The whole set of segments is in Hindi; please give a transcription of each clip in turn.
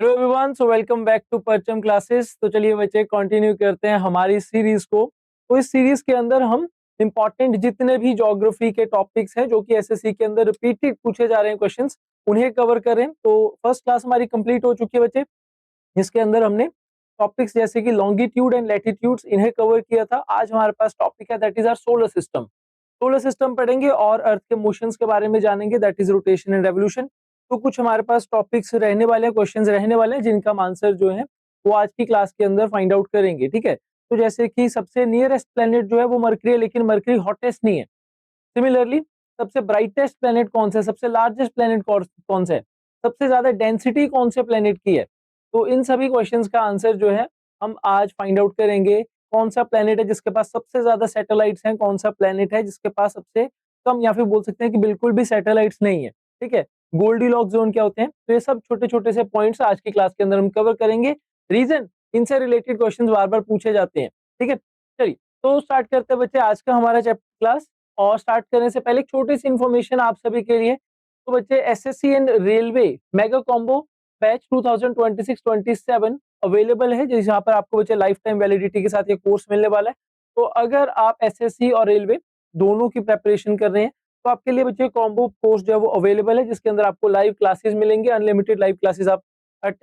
Hello everyone, so welcome back to Parcham classes. तो चलिए बच्चे कंटिन्यू करते हैं हमारी सीरीज को। तो इस सीरीज के अंदर हम इंपॉर्टेंट जितने भी ज्योग्राफी के टॉपिक्स हैं जो कि एसएससी के अंदर रिपीटेड पूछे जा रहे हैं क्वेश्चंस, उन्हें कवर कर रहे हैं। तो फर्स्ट क्लास हमारी कंप्लीट हो चुकी है बच्चे, जिसके अंदर हमने टॉपिक्स जैसे कि लॉन्गिट्यूड एंड लैटिट्यूड्स इन्हें कवर किया था। आज हमारे पास टॉपिक है that is our solar system. Solar system पढ़ेंगे और अर्थ के मोशंस के बारे में जानेंगे, that is rotation and revolution. तो कुछ हमारे पास टॉपिक्स रहने वाले हैं, क्वेश्चंस रहने वाले हैं, जिनका हम आंसर जो है वो आज की क्लास के अंदर फाइंड आउट करेंगे। ठीक है, तो जैसे कि सबसे नियरेस्ट प्लेनेट जो है वो मरकरी है, लेकिन मरकरी हॉटेस्ट नहीं है। सिमिलरली सबसे ब्राइटेस्ट प्लेनेट कौन सा है, सबसे लार्जेस्ट प्लेनेट कौन सा है, सबसे ज्यादा डेंसिटी कौन से प्लेनेट की है। तो इन सभी क्वेश्चंस का आंसर जो है हम आज फाइंड आउट करेंगे। कौन सा प्लेनेट है जिसके पास सबसे ज्यादा सैटेलाइट्स हैं, कौन सा प्लेनेट है जिसके पास सबसे कम या फिर बोल सकते हैं कि बिल्कुल भी सैटेलाइट्स नहीं है। ठीक है, गोल्डीलॉक्स जोन क्या होते हैं, तो ये सब छोटे छोटे से पॉइंट्स आज की क्लास के अंदर हम कवर करेंगे। रीजन, इनसे रिलेटेड क्वेश्चन बार बार पूछे जाते हैं। ठीक है, चलिए तो स्टार्ट करते हैं बच्चे आज का हमारा चैप्टर क्लास। और स्टार्ट करने से पहले एक छोटी सी इन्फॉर्मेशन आप सभी के लिए। तो बच्चे SSC and railway mega combo batch 2026-27 available है, जहाँ पर आपको बच्चे लाइफ टाइम वैलिडिटी के साथ ये कोर्स मिलने वाला है। तो अगर आप एसएससी और रेलवे दोनों की प्रेपरेशन कर रहे हैं तो आपके लिए बच्चे कॉम्बो कोर्स जो है वो अवेलेबल है, जिसके अंदर आपको लाइव क्लासेस मिलेंगे, अनलिमिटेड लाइव क्लासेस आप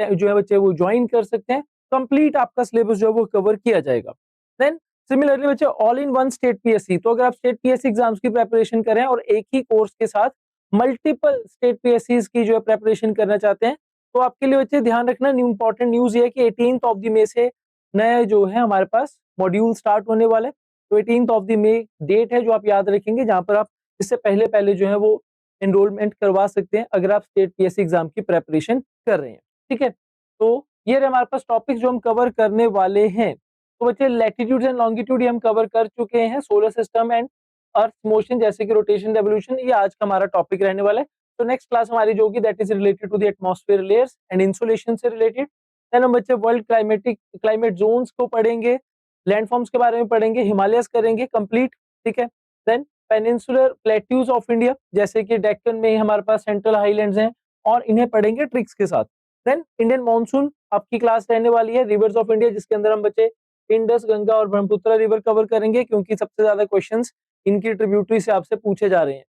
जो है बच्चे वो ज्वाइन कर सकते हैं। कंप्लीट आपका सिलेबस जो है वो कवर किया जाएगा। देन सिमिलरली बच्चे all in one state PSC, तो अगर आप स्टेट पीएससी एग्जाम्स की प्रेपरेशन करें और एक ही कोर्स के साथ मल्टीपल स्टेट पीएससी की जो है प्रेपरेशन करना चाहते हैं, तो आपके लिए बच्चे ध्यान रखना इंपॉर्टेंट न्यूज ये है कि 18th ऑफ द मे से नया जो है हमारे पास मॉड्यूल स्टार्ट होने वाला है। तो 18th of the may date है जो आप याद रखेंगे, जहां पर आप इससे पहले पहले जो है वो एनरोलमेंट करवा सकते हैं अगर आप स्टेट पीएससी एग्जाम की प्रेपरेशन कर रहे हैं। ठीक है, तो ये रहे हमारे पास टॉपिक जो हम कवर करने वाले हैं। तो बच्चे लैटिट्यूड एंड लॉन्गिट्यूड हम कवर कर चुके हैं, solar system and earth motion जैसे कि रोटेशन रेवोल्यूशन, ये आज का हमारा टॉपिक रहने वाला है। तो नेक्स्ट क्लास हमारी जो होगी that is related to the atmosphere layers and insolation से रिलेटेड। देन हम बच्चे वर्ल्ड क्लाइमेट जोन्स को पढ़ेंगे, लैंडफॉर्म्स के बारे में पढ़ेंगे, हिमालयस करेंगे कंप्लीट। ठीक है, then peninsular plateaus of India जैसे कि डेक्कन में हमारे पास सेंट्रल हाईलैंड्स हैं, और इन्हें पढ़ेंगे ट्रिक्स के साथ। देन इंडियन मानसून आपकी क्लास रहने वाली है, रिवर्स ऑफ इंडिया, जिसके अंदर हम बच्चे इंडस, गंगा और ब्रह्मपुत्र रिवर कवर करेंगे, क्योंकि सबसे ज्यादा क्वेश्चंस इनकी ट्रिब्यूटरी से आपसे पूछे जा रहे हैं।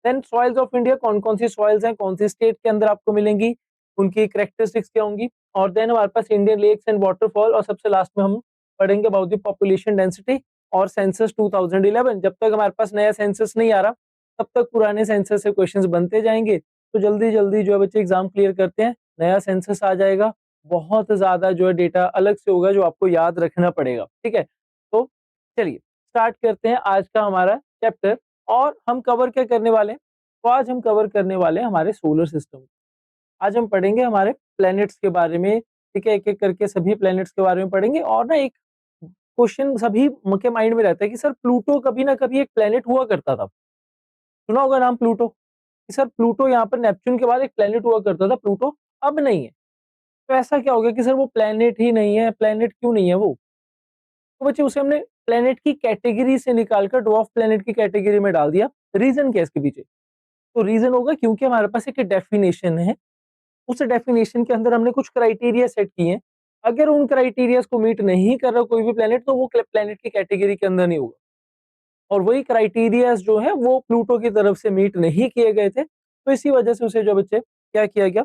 देन सॉइल्स ऑफ इंडिया, कौन कौन सी सॉइल्स हैं, कौन सी स्टेट के अंदर आपको मिलेंगी, उनकी कैरेक्टरिस्टिक्स क्या होंगी। और देन हमारे पास इंडियन लेक्स एंड वाटरफॉल, और सबसे लास्ट में हम पढ़ेंगे अबाउट द पॉपुलेशन डेंसिटी और सेंसस 2011। जब तक हमारे पास नया सेंसस नहीं आ रहा तब तक पुराने सेंसस से क्वेश्चंस बनते जाएंगे। तो जल्दी जल्दी जो है बच्चे एग्जाम क्लियर करते हैं, नया सेंसस आ जाएगा, बहुत ज्यादा जो है डेटा अलग से होगा जो आपको याद रखना पड़ेगा। ठीक है, तो चलिए स्टार्ट करते हैं आज का हमारा चैप्टर। और हम कवर क्या करने वाले हैं, तो आज हम कवर करने वाले हैं हमारे सोलर सिस्टम। आज हम पढ़ेंगे हमारे प्लैनेट्स के बारे में। ठीक है, एक एक करके सभी प्लैनेट्स के बारे में पढ़ेंगे। और ना एक क्वेश्चन सभी के माइंड में रहता है कि सर प्लूटो कभी ना कभी एक प्लेनेट हुआ करता था, सुना होगा नाम प्लूटो, कि सर प्लूटो यहाँ पर नेपच्यून के बाद एक प्लेनेट हुआ करता था, प्लूटो अब नहीं है। तो ऐसा क्या हो गया कि सर वो प्लेनेट ही नहीं है, प्लेनेट क्यों नहीं है वो। तो बच्चे उसे हमने प्लेनेट की कैटेगरी से निकालकर ड्वार्फ प्लेनेट की कैटेगरी में डाल दिया। रीजन क्या है इसके पीछे, तो रीजन होगा क्योंकि हमारे पास एक डेफिनेशन है, उस डेफिनेशन के अंदर हमने कुछ क्राइटेरिया सेट किए हैं। अगर उन क्राइटेरियाज को मीट नहीं कर रहा कोई भी प्लेनेट, तो वो प्लेनेट की कैटेगरी के अंदर नहीं होगा। और वही क्राइटेरियाज जो है वो प्लूटो की तरफ से मीट नहीं किए गए थे, तो इसी वजह से उसे जो बच्चे क्या किया गया,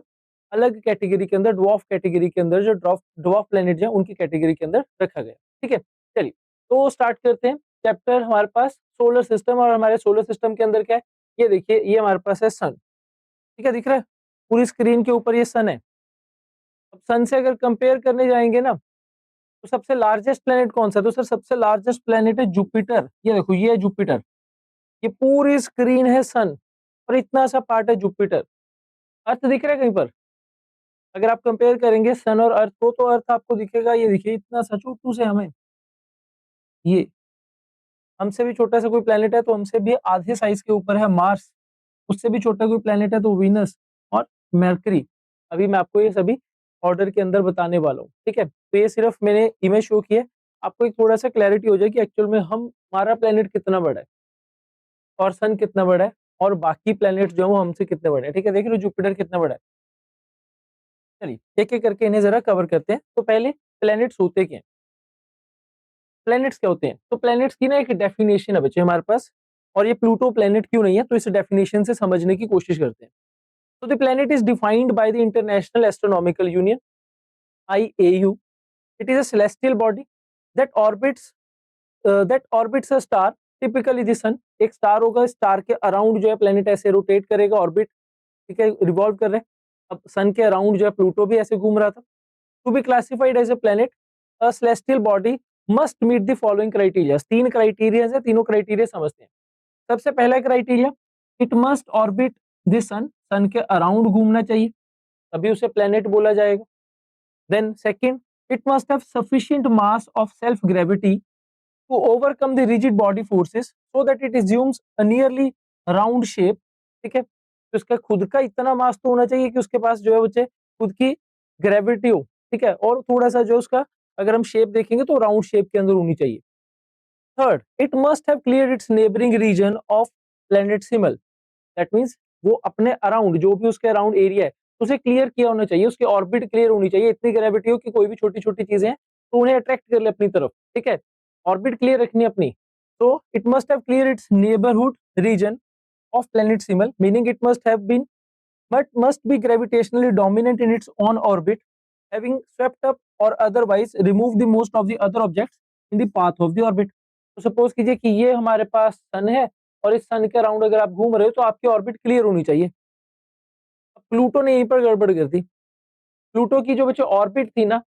अलग कैटेगरी के अंदर, ड्वार्फ कैटेगरी के अंदर, जो ड्वार्फ प्लेनेट है उनकी कैटेगरी के अंदर रखा गया। ठीक है, चलिए तो स्टार्ट करते हैं चैप्टर। हमारे पास सोलर सिस्टम, और हमारे सोलर सिस्टम के अंदर क्या है, ये देखिए, ये हमारे पास है सन। ठीक है, दिख रहा है पूरी स्क्रीन के ऊपर ये सन है। अब सन से अगर कंपेयर करने जाएंगे ना, तो सबसे लार्जेस्ट प्लेनेट कौन सा है, तो सर सबसे लार्जेस्ट प्लेनेट है जुपिटर। ये देखो, ये है जुपिटर, ये पूरी स्क्रीन है सन, और इतना सा पार्ट है जुपिटर। अर्थ दिख रहा है कहीं पर, अगर आप कंपेयर करेंगे सन और अर्थ को, तो अर्थ आपको दिखेगा, ये देखिए इतना सा छोटू से हमें, ये हमसे भी छोटा सा कोई प्लेनेट है तो हमसे भी आधे साइज के ऊपर है मार्स, उससे भी छोटा कोई प्लेनेट है तो वीनस और मरकरी। अभी मैं आपको ये सभी ऑर्डर के अंदर बताने वाला हूँ। ठीक है, तो ये सिर्फ मैंने इमेज शो की है, आपको एक थोड़ा सा क्लैरिटी हो जाए कि एक्चुअल में हमारा प्लेनेट कितना बड़ा है और सन कितना बड़ा है, और बाकी प्लेनेट जो है वो हमसे कितने बड़े हैं। ठीक है, देख लो जुपिटर कितना बड़ा है, चलिए एक एक करके इन्हें जरा कवर करते हैं। तो पहले प्लैनेट्स होते क्या हैं? प्लैनेट्स क्या होते हैं? तो प्लैनेट्स की ना एक डेफिनेशन है बच्चे हमारे पास, और ये प्लूटो प्लैनेट क्यों नहीं है, तो इस डेफिनेशन से समझने की कोशिश करते हैं। तो the planet is defined by the international astronomical union, IAU. It is a celestial body that orbits a star, typically the sun. एक स्टार होगा, स्टार के अराउंड जो है प्लेनेट ऐसे रोटेट करेगा, ऑर्बिट, ठीक है, रिवॉल्व कर रहे हैं। अब सन के अराउंड जो है प्लूटो भी ऐसे घूम रहा था। To be classified as a planet, a celestial body must meet the following criteria. तीन क्राइटेरिया है, तीनों क्राइटेरिया समझते हैं। सबसे पहला criteria, it must orbit the sun, sun के अराउंड घूमना चाहिए, तभी उसे प्लेनेट बोला जाएगा। Then second, it must have sufficient mass of self gravity to overcome the rigid body forces so that it assumes a nearly round shape, ठीक है। तो इसका खुद का इतना मास तो होना चाहिए कि उसके पास जो है बच्चे खुद की ग्रेविटी हो, ठीक है, और थोड़ा सा जो उसका अगर हम शेप देखेंगे तो राउंड शेप के अंदर होनी चाहिए। Third, it must have clear its neighbouring region of planet सिमल, दैट मीन्स वो अपने अराउंड जो भी उसके अराउंड एरिया है उसे क्लियर किया होना चाहिए, उसकी ऑर्बिट क्लियर होनी चाहिए, इतनी ग्रेविटी हो कि कोई भी छोटी छोटी चीजें हैं तो उन्हें अट्रैक्ट कर ले अपनी तरफ, ठीक है, ऑर्बिट क्लियर रखनी अपनी। तो it must have clear its neighbourhood region of planet सिमल, meaning it must have been but must be gravitationally dominant in its own orbit, having swept up or otherwise removed the most of the other objects in the path of the orbit. तो सपोज कीजिए कि ये हमारे पास सन है और इस सन के अराउंड अगर आप घूम रहे हो तो आपकी ऑर्बिट क्लियर होनी चाहिए। अब प्लूटो ने यहीं पर गड़बड़ कर दी। प्लूटो की जो बच्चे ऑर्बिट थी ना,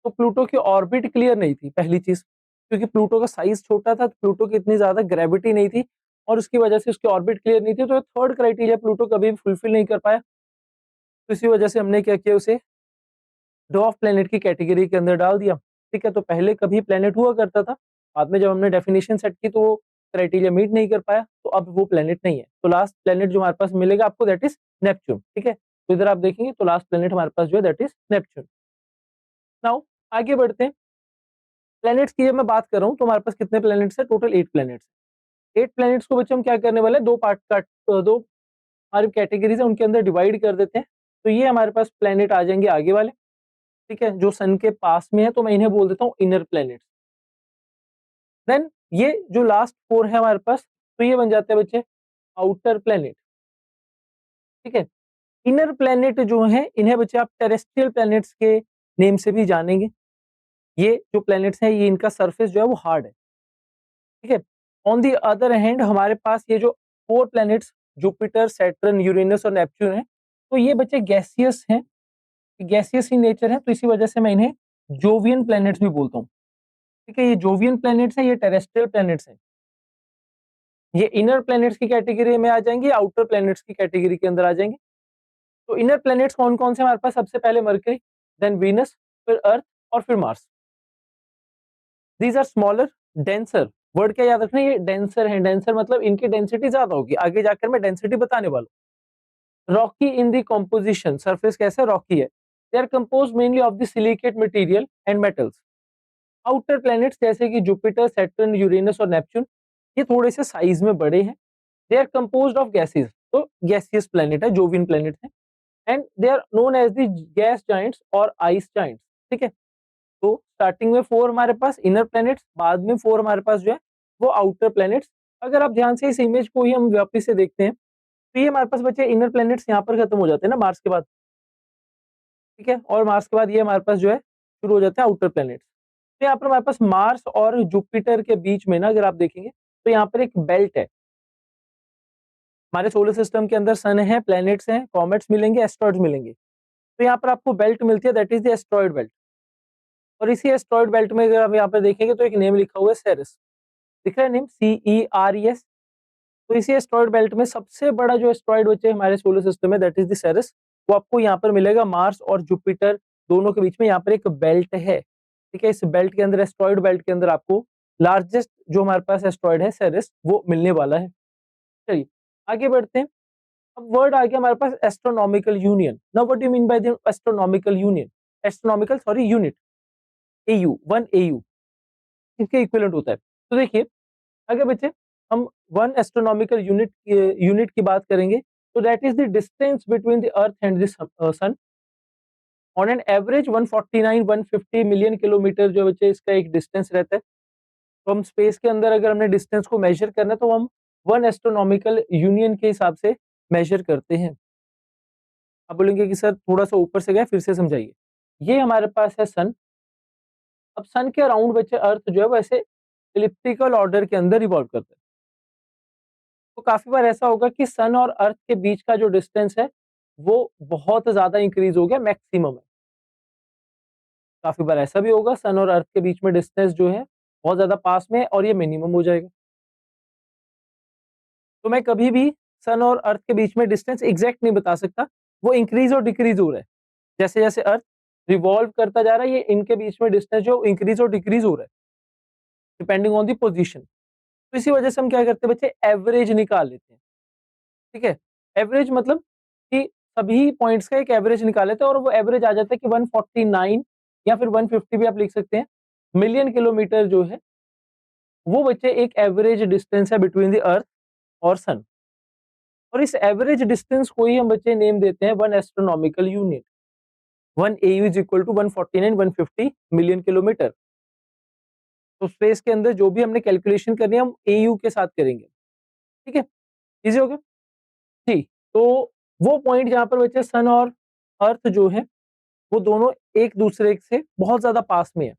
तो प्लूटो की ऑर्बिट क्लियर नहीं थी, पहली चीज, क्योंकि प्लूटो का साइज छोटा था, प्लूटो की इतनी ज्यादा ग्रेविटी नहीं थी और उसकी वजह से उसकी ऑर्बिट क्लियर नहीं थी, तो थर्ड क्राइटेरिया प्लूटो कभी भी फुलफिल नहीं कर पाया। तो इसी वजह से हमने क्या किया, उसे ड्वार्फ प्लेनेट की कैटेगरी के अंदर डाल दिया, ठीक है। तो पहले कभी प्लेनेट हुआ करता था, बाद में जब हमने डेफिनेशन सेट की तो वो क्राइटेरिया मीट नहीं कर पाया, तो अब वो प्लेनेट नहीं है। तो लास्ट प्लेनेट जो हमारे पास मिलेगा आपको, दैट इज नेपच्यून, ठीक है। तो इधर आप देखेंगे तो लास्ट प्लेनेट हमारे पास जो है दैट इज नेपच्यून। नाउ आगे बढ़ते हैं। प्लेनेट्स की जब मैं बात कर रहा हूँ तो हमारे पास कितने प्लेनेट्स है, टोटल 8 प्लेनेट्स। 8 प्लेनेट्स को बच्चे हम क्या करने वाले हैं, दो पार्ट का, दो हमारी कैटेगरीज है उनके अंदर डिवाइड कर देते हैं। तो ये हमारे पास प्लेनेट आ जाएंगे आगे वाले, ठीक है, जो सन के पास में है, तो मैं इन्हें बोल देता हूँ इनर प्लैनेट्स। देन ये जो लास्ट 4 है हमारे पास, तो ये बन जाते हैं बच्चे आउटर प्लैनेट, ठीक है। इनर प्लैनेट जो है इन्हें बच्चे आप टेरेस्ट्रियल प्लैनेट्स के नेम से भी जानेंगे। ये जो प्लैनेट्स हैं ये इनका सरफेस जो है वो हार्ड है, ठीक है। ऑन दी अदर हैंड हमारे पास ये जो 4 प्लैनेट्स जुपिटर, सैटर्न, यूरेनस और नेपच्यून है, तो ये बच्चे गैसियस हैं, गैसियस इन नेचर है, तो इसी वजह से मैं इन्हें जोवियन प्लैनेट्स भी बोलता हूँ, ठीक है। ये जोवियन प्लैनेट्स हैं, ये टेरेस्ट्रियल प्लैनेट्स हैं। ये इनर प्लैनेट्स की कैटेगरी में आ जाएंगे, आउटर प्लैनेट्स की कैटेगरी के अंदर आ जाएंगे। तो इनर प्लैनेट्स कौन-कौन से हमारे पास, सबसे पहले मरकरी, देन वीनस, फिर अर्थ और फिर Mars. These are smaller, denser, word क्या याद रखना, ये डेंसर है, डेंसर मतलब इनकी डेंसिटी ज्यादा होगी, आगे जाकर मैं डेंसिटी बताने वाला हूँ। Rocky in the composition, surface कैसा रॉकी है। They are compose mainly of the silicate material and metals. Outer planets जैसे कि जुपिटर, सैटर्न, यूरेनस और नेपच्यून, ये थोड़े से साइज में बड़े हैं। They are composed of gases, तो गैसियस प्लैनेट है, जोवियन प्लैनेट है, and they are known as the gas giants और आइस जाइंट्स, ठीक है। तो स्टार्टिंग में 4 हमारे पास इनर प्लैनेट्स, बाद में 4 हमारे पास जो है वो आउटर प्लैनेट्स। अगर आप ध्यान से इस इमेज को ही हम वापस से देखते हैं तो ये हमारे पास बचे इनर प्लैनेट्स यहाँ पर खत्म हो जाते हैं ना मार्स के बाद, ठीक है, और मार्स के बाद ये हमारे पास जो है शुरू हो जाते हैं आउटर प्लैनेट्स। तो यहाँ पर हमारे पास मार्स और जुपिटर के बीच में ना अगर आप देखेंगे तो यहाँ पर एक बेल्ट है। हमारे सोलर सिस्टम के अंदर सन है, प्लैनेट्स हैं, कॉमेट्स मिलेंगे, एस्ट्रॉइड्स मिलेंगे। तो यहाँ पर आपको बेल्ट मिलती है, that is the asteroid belt. और इसी एस्ट्रॉइड बेल्ट में अगर आप यहाँ पे देखेंगे तो एक नेम लिखा हुआ है सेरेस, दिख रहा है नेम, CERES। तो इसी एस्ट्रॉइड बेल्ट में सबसे बड़ा जो एस्ट्रॉइड बचे हमारे सोलर सिस्टम में, दैट इज द सेरेस। वो आपको यहाँ पर मिलेगा मार्स और जुपिटर दोनों के बीच में, यहाँ पर एक बेल्ट है, ठीक है। इस बेल्ट के अंदर, एस्ट्रॉइड बेल्ट के अंदर आपको लार्जेस्ट जो हमारे पास एस्ट्रॉइड है सेरेस, वो मिलने वाला है। चलिए आगे बढ़ते हैं। अब वर्ड आ गया हमारे पास astronomical union. Now what do you mean by the astronomical union, astronomical sorry unit, AU, 1 AU इसके इक्विवेलेंट होता है। तो देखिए अगर बच्चे हम 1 एस्ट्रोनॉमिकल यूनिट की बात करेंगे तो that is the distance between the earth and the sun. On an average 149-150 million kilometre जो बच्चे इसका एक डिस्टेंस रहता है। तो हम स्पेस के अंदर अगर हमने डिस्टेंस को मेजर करना है तो हम 1 एस्ट्रोनॉमिकल यूनियन के हिसाब से मेजर करते हैं। अब बोलेंगे कि सर थोड़ा-सा ऊपर से गए, फिर से समझाइए। ये हमारे पास है सन। अब सन के अराउंड बच्चे अर्थ जो है वो ऐसे इलिप्टिकल ऑर्डर के अंदर रिवॉल्व करता है। तो काफ़ी बार ऐसा होगा कि सन और अर्थ के बीच का जो डिस्टेंस है, वो बहुत ज़्यादा इंक्रीज़ हो गया, मैक्सिमम है। काफ़ी बार ऐसा भी होगा सन और अर्थ के बीच में डिस्टेंस जो है, बहुत ज़्यादा पास में है और ये मिनिमम हो जाएगा। तो मैं कभी भी सन और अर्थ के बीच में डिस्टेंस एग्ज़ैक्ट नहीं बता सकता, वो इंक्रीज़ और डिक्रीज़ हो रहा है। जैसे-जैसे अर्थ रिवॉल्व करता जा रहा है, ये इनके बीच में डिस्टेंस जो इंक्रीज़ और डिक्रीज़ हो रहा है, डिपेंडिंग ऑन द पोज़ीशन। तो इसी वजह से हम क्या करते हैं बच्चे, एवरेज निकाल लेते हैं, ठीक है? एवरेज मतलब कि सभी पॉइंट्स का एक एवरेज निकाल लेते हैं और वो एवरेज आ जाता है कि 149 या फिर 150 भी आप लिख सकते हैं, मिलियन किलोमीटर जो है, वो बच्चे एक एवरेज डिस्टेंस है बिटवीन द अर्थ और सन। और इस एवरेज डिस्टेंस को ही हम बच्चे नेम देते हैं 1 astronomical unit. 1 AU is equal to 149 150 million kilometre. तो स्पेस के अंदर जो भी हमने कैलकुलेशन करनी है हम AU के साथ करेंगे, ठीक है? इजी हो गया? जी। तो वो पॉइंट जहाँ पर बच्चे सन और अर्थ जो है, वो दोनों एक दूसरे से बहुत ज़्यादा पास में है।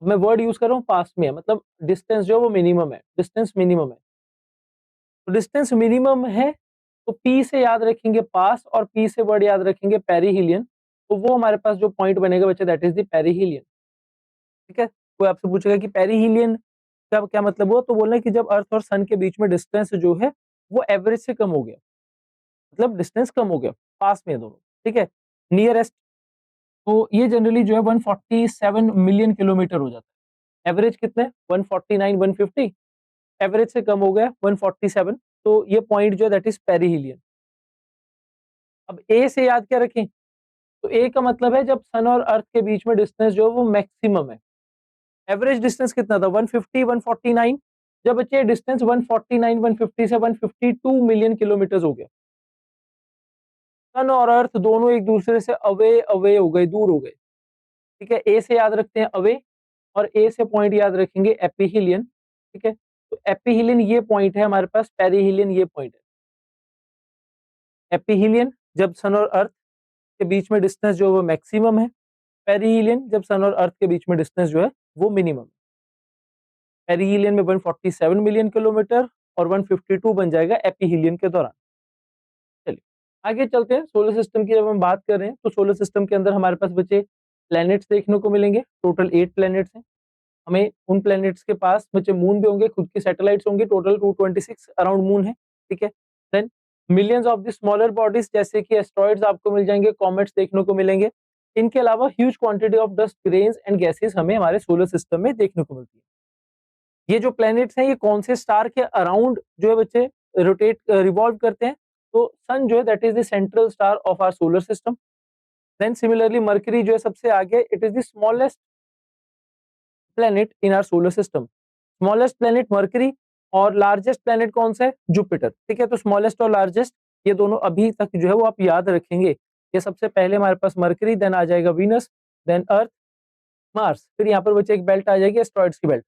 मैं वर्ड यूज़ कर रहा हूँ पास में है, मतलब डिस्टेंस जो है वो मिनिमम है, डिस्टेंस मिनिमम है। तो डिस्टेंस मिनिमम है, तो P से याद रखेंगे पास और P से वर्ड याद रखेंगे पेरिहिलियन। तो वो हमारे पास जो पॉइंट बनेगा बच्चे दैट इज़ द पेरिहिलियन, ठीक है? कोई आपसे पूछेगा कि पेरिहिलियन का क्या मतलब हुआ? तो बोलना है कि जब अर्थ और सन के बीच में डिस्टेंस जो है, वो एवरेज से कम हो गया, मतलब डिस्टेंस कम हो गया, पास में है दोनों, ठीक है? नियरेस्ट, तो ये जनरली जो है 147 मिलियन किलोमीटर हो जाता है। एवरेज कितने? 149 150, एवरेज से कम हो गया 147, तो ये पॉइंट जो है दैट इज़ पेरिहिलियन। अब ए से याद क्या रखें? तो ए का मतलब है जब सन और अर्थ के बीच में डिस्टेंस जो है वो मैक्सिमम है। एवरेज डिस्टेंस कितना था? 150 149, जब बच्चे डिस्टेंस 149 150 से 152 मिलियन किलोमीटर्स हो गया। सन और अर्थ दोनों एक दूसरे से अवे अवे हो गए, दूर हो गए, ठीक है? ए से याद रखते हैं अवे, और ए से पॉइंट याद रखेंगे एपिहिलियन, ठीक है? तो एपिहिलियन ये पॉइंट है हमारे पास, पेरिहिलियन ये पॉइंट है। एपिहिलियन जब सन और अर्थ के बीच में डिस्टेंस जो है वो मैक्सिमम है, पेरिहिलियन जब सन और अर्थ के बीच में डिस्टेंस जो है वो मिनिमम है। पेरिहिलियन में 147 मिलियन किलोमीटर और 152 बन जाएगा एपिहिलियन के दौरान। चलिए आगे चलते हैं। सोलर सिस्टम की जब हम बात कर रहे हैं तो सोलर सिस्टम के अंदर हमारे पास बचे प्लैनेट्स देखने को मिलेंगे। टोटल 8 प्लैनेट्स हैं। हमें उन प्लैनेट्स के पास बचे मून भी होंगे, खुद के सैटेलाइट्स होंगे, टोटल 226 अराउंड मून है, ठीक है? Then millions of the smaller bodies जैसे कि एस्टेरॉइड्स आपको मिल जाएंगे, कॉमेट्स देखने को मिलेंगे। इनके अलावा huge quantity of dust, grains and gases हमें हमारे सोलर सिस्टम में देखने को मिलती है। ये जो प्लैनेट्स हैं ये कौन से स्टार के अराउंड जो है बच्चे रोटेट रिवॉल्व करते हैं? तो सन जो है that is the central star of our solar system. Then similarly Mercury जो है सबसे आगे, it is the smallest planet in our solar system. Smallest planet Mercury और लार्जेस्ट प्लेनेट कौन सा है? जुपिटर, ठीक है? तो स्मॉलेस्ट और लार्जेस्ट ये दोनों अभी तक जो है वो आप याद रखेंगे। ये सबसे पहले हमारे पास मरकरी, देन आ जाएगा वीनस, देन अर्थ, मार्स, फिर यहाँ पर बच्चे एक बेल्ट आ जाएगी एस्टेरॉइड्स की बेल्ट।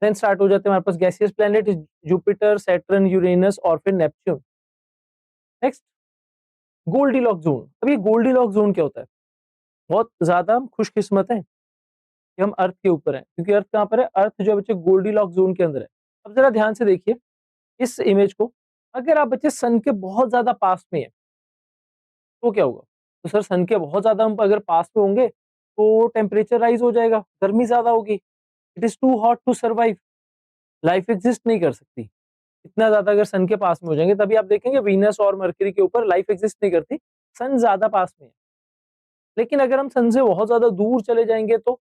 देन स्टार्ट हो जाते हैं हमारे पास gaseous planet, Jupiter, Saturn, Uranus और फिर नेपच्यून। Next Goldilock zone. अब ये गोल्डीलॉक जोन क्या होता है? बहुत ज्यादा खुशकिस्मत है कि हम अर्थ के ऊपर हैं, क्योंकि अर्थ कहाँ पर है? अर्थ जो है बच्चे गोल्डीलॉक जोन के अंदर है। अब जरा ध्यान से देखिए इस इमेज को। अगर आप बच्चे सन के बहुत ज्यादा पास में है तो क्या होगा? तो सर सन के बहुत ज्यादा हम अगर पास में होंगे तो टेम्परेचर राइज हो जाएगा, गर्मी ज्यादा होगी। It is too hot to survive, life exist नहीं कर सकती। इतना ज्यादा अगर सन के पास में हो जाएंगे तभी आप देखेंगे वीनस और मरकरी के ऊपर लाइफ एग्जिस्ट नहीं करती, सन ज्यादा पास में है। लेकिन अगर हम सन से बहुत ज्यादा दूर चले जाएंगे तो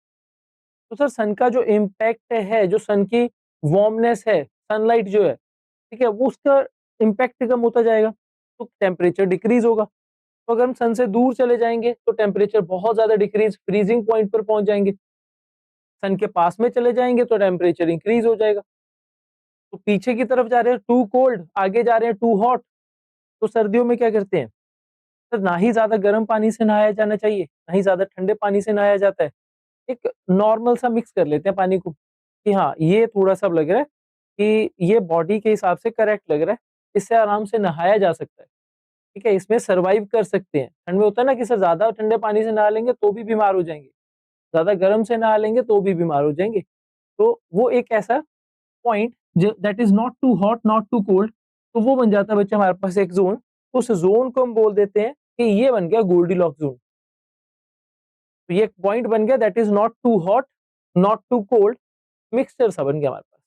सर सन का जो इम्पैक्ट है, जो सन की वार्मनेस है, सनलाइट जो है, ठीक है, वो उसका इम्पैक्ट कम होता जाएगा, तो टेम्परेचर डिक्रीज होगा। तो अगर हम सन से दूर चले जाएंगे तो टेम्परेचर बहुत ज्यादा डिक्रीज, फ्रीजिंग पॉइंट पर पहुंच जाएंगे। सन के पास में चले जाएंगे तो टेम्परेचर इंक्रीज हो जाएगा। तो पीछे की तरफ जा रहे हैं टू कोल्ड, आगे जा रहे हैं टू हॉट, तो सर्दियों में क्या करते हैं? तो ना ही ज़्यादा गर्म पानी से नहाया जाना चाहिए, ना ही ज़्यादा ठंडे पानी से नहाया जाता है। एक नॉर्मल सा मिक्स कर लेते हैं पानी को, कि हाँ, ये थोड़ा-सा अब लग रहा है कि ये बॉडी के हिसाब से करेक्ट लग रहा है, इससे आराम से नहाया जा सकता है, ठीक है? इसमें सर्वाइव कर सकते हैं। ठंड में होता है ना कि सर ज़्यादा ठंडे पानी से नहा लेंगे तो भी बीमार हो जाएँगे, ज़्यादा गर्म से नहा लेंगे तो भी बीमार हो जाएँगे। तो वो एक ऐसा पॉइंट ज that is not too hot, not too cold, तो वो बन जाता है बच्चे हमारे पास एक ज़ोन। उस ज़ोन को हम बोल देते हैं कि ये बन गया गोल्डीलॉक्स ज़ोन। तो ये एक पॉइंट बन गया that is not too hot, not too cold, mixture सा बन गया हमारे पास,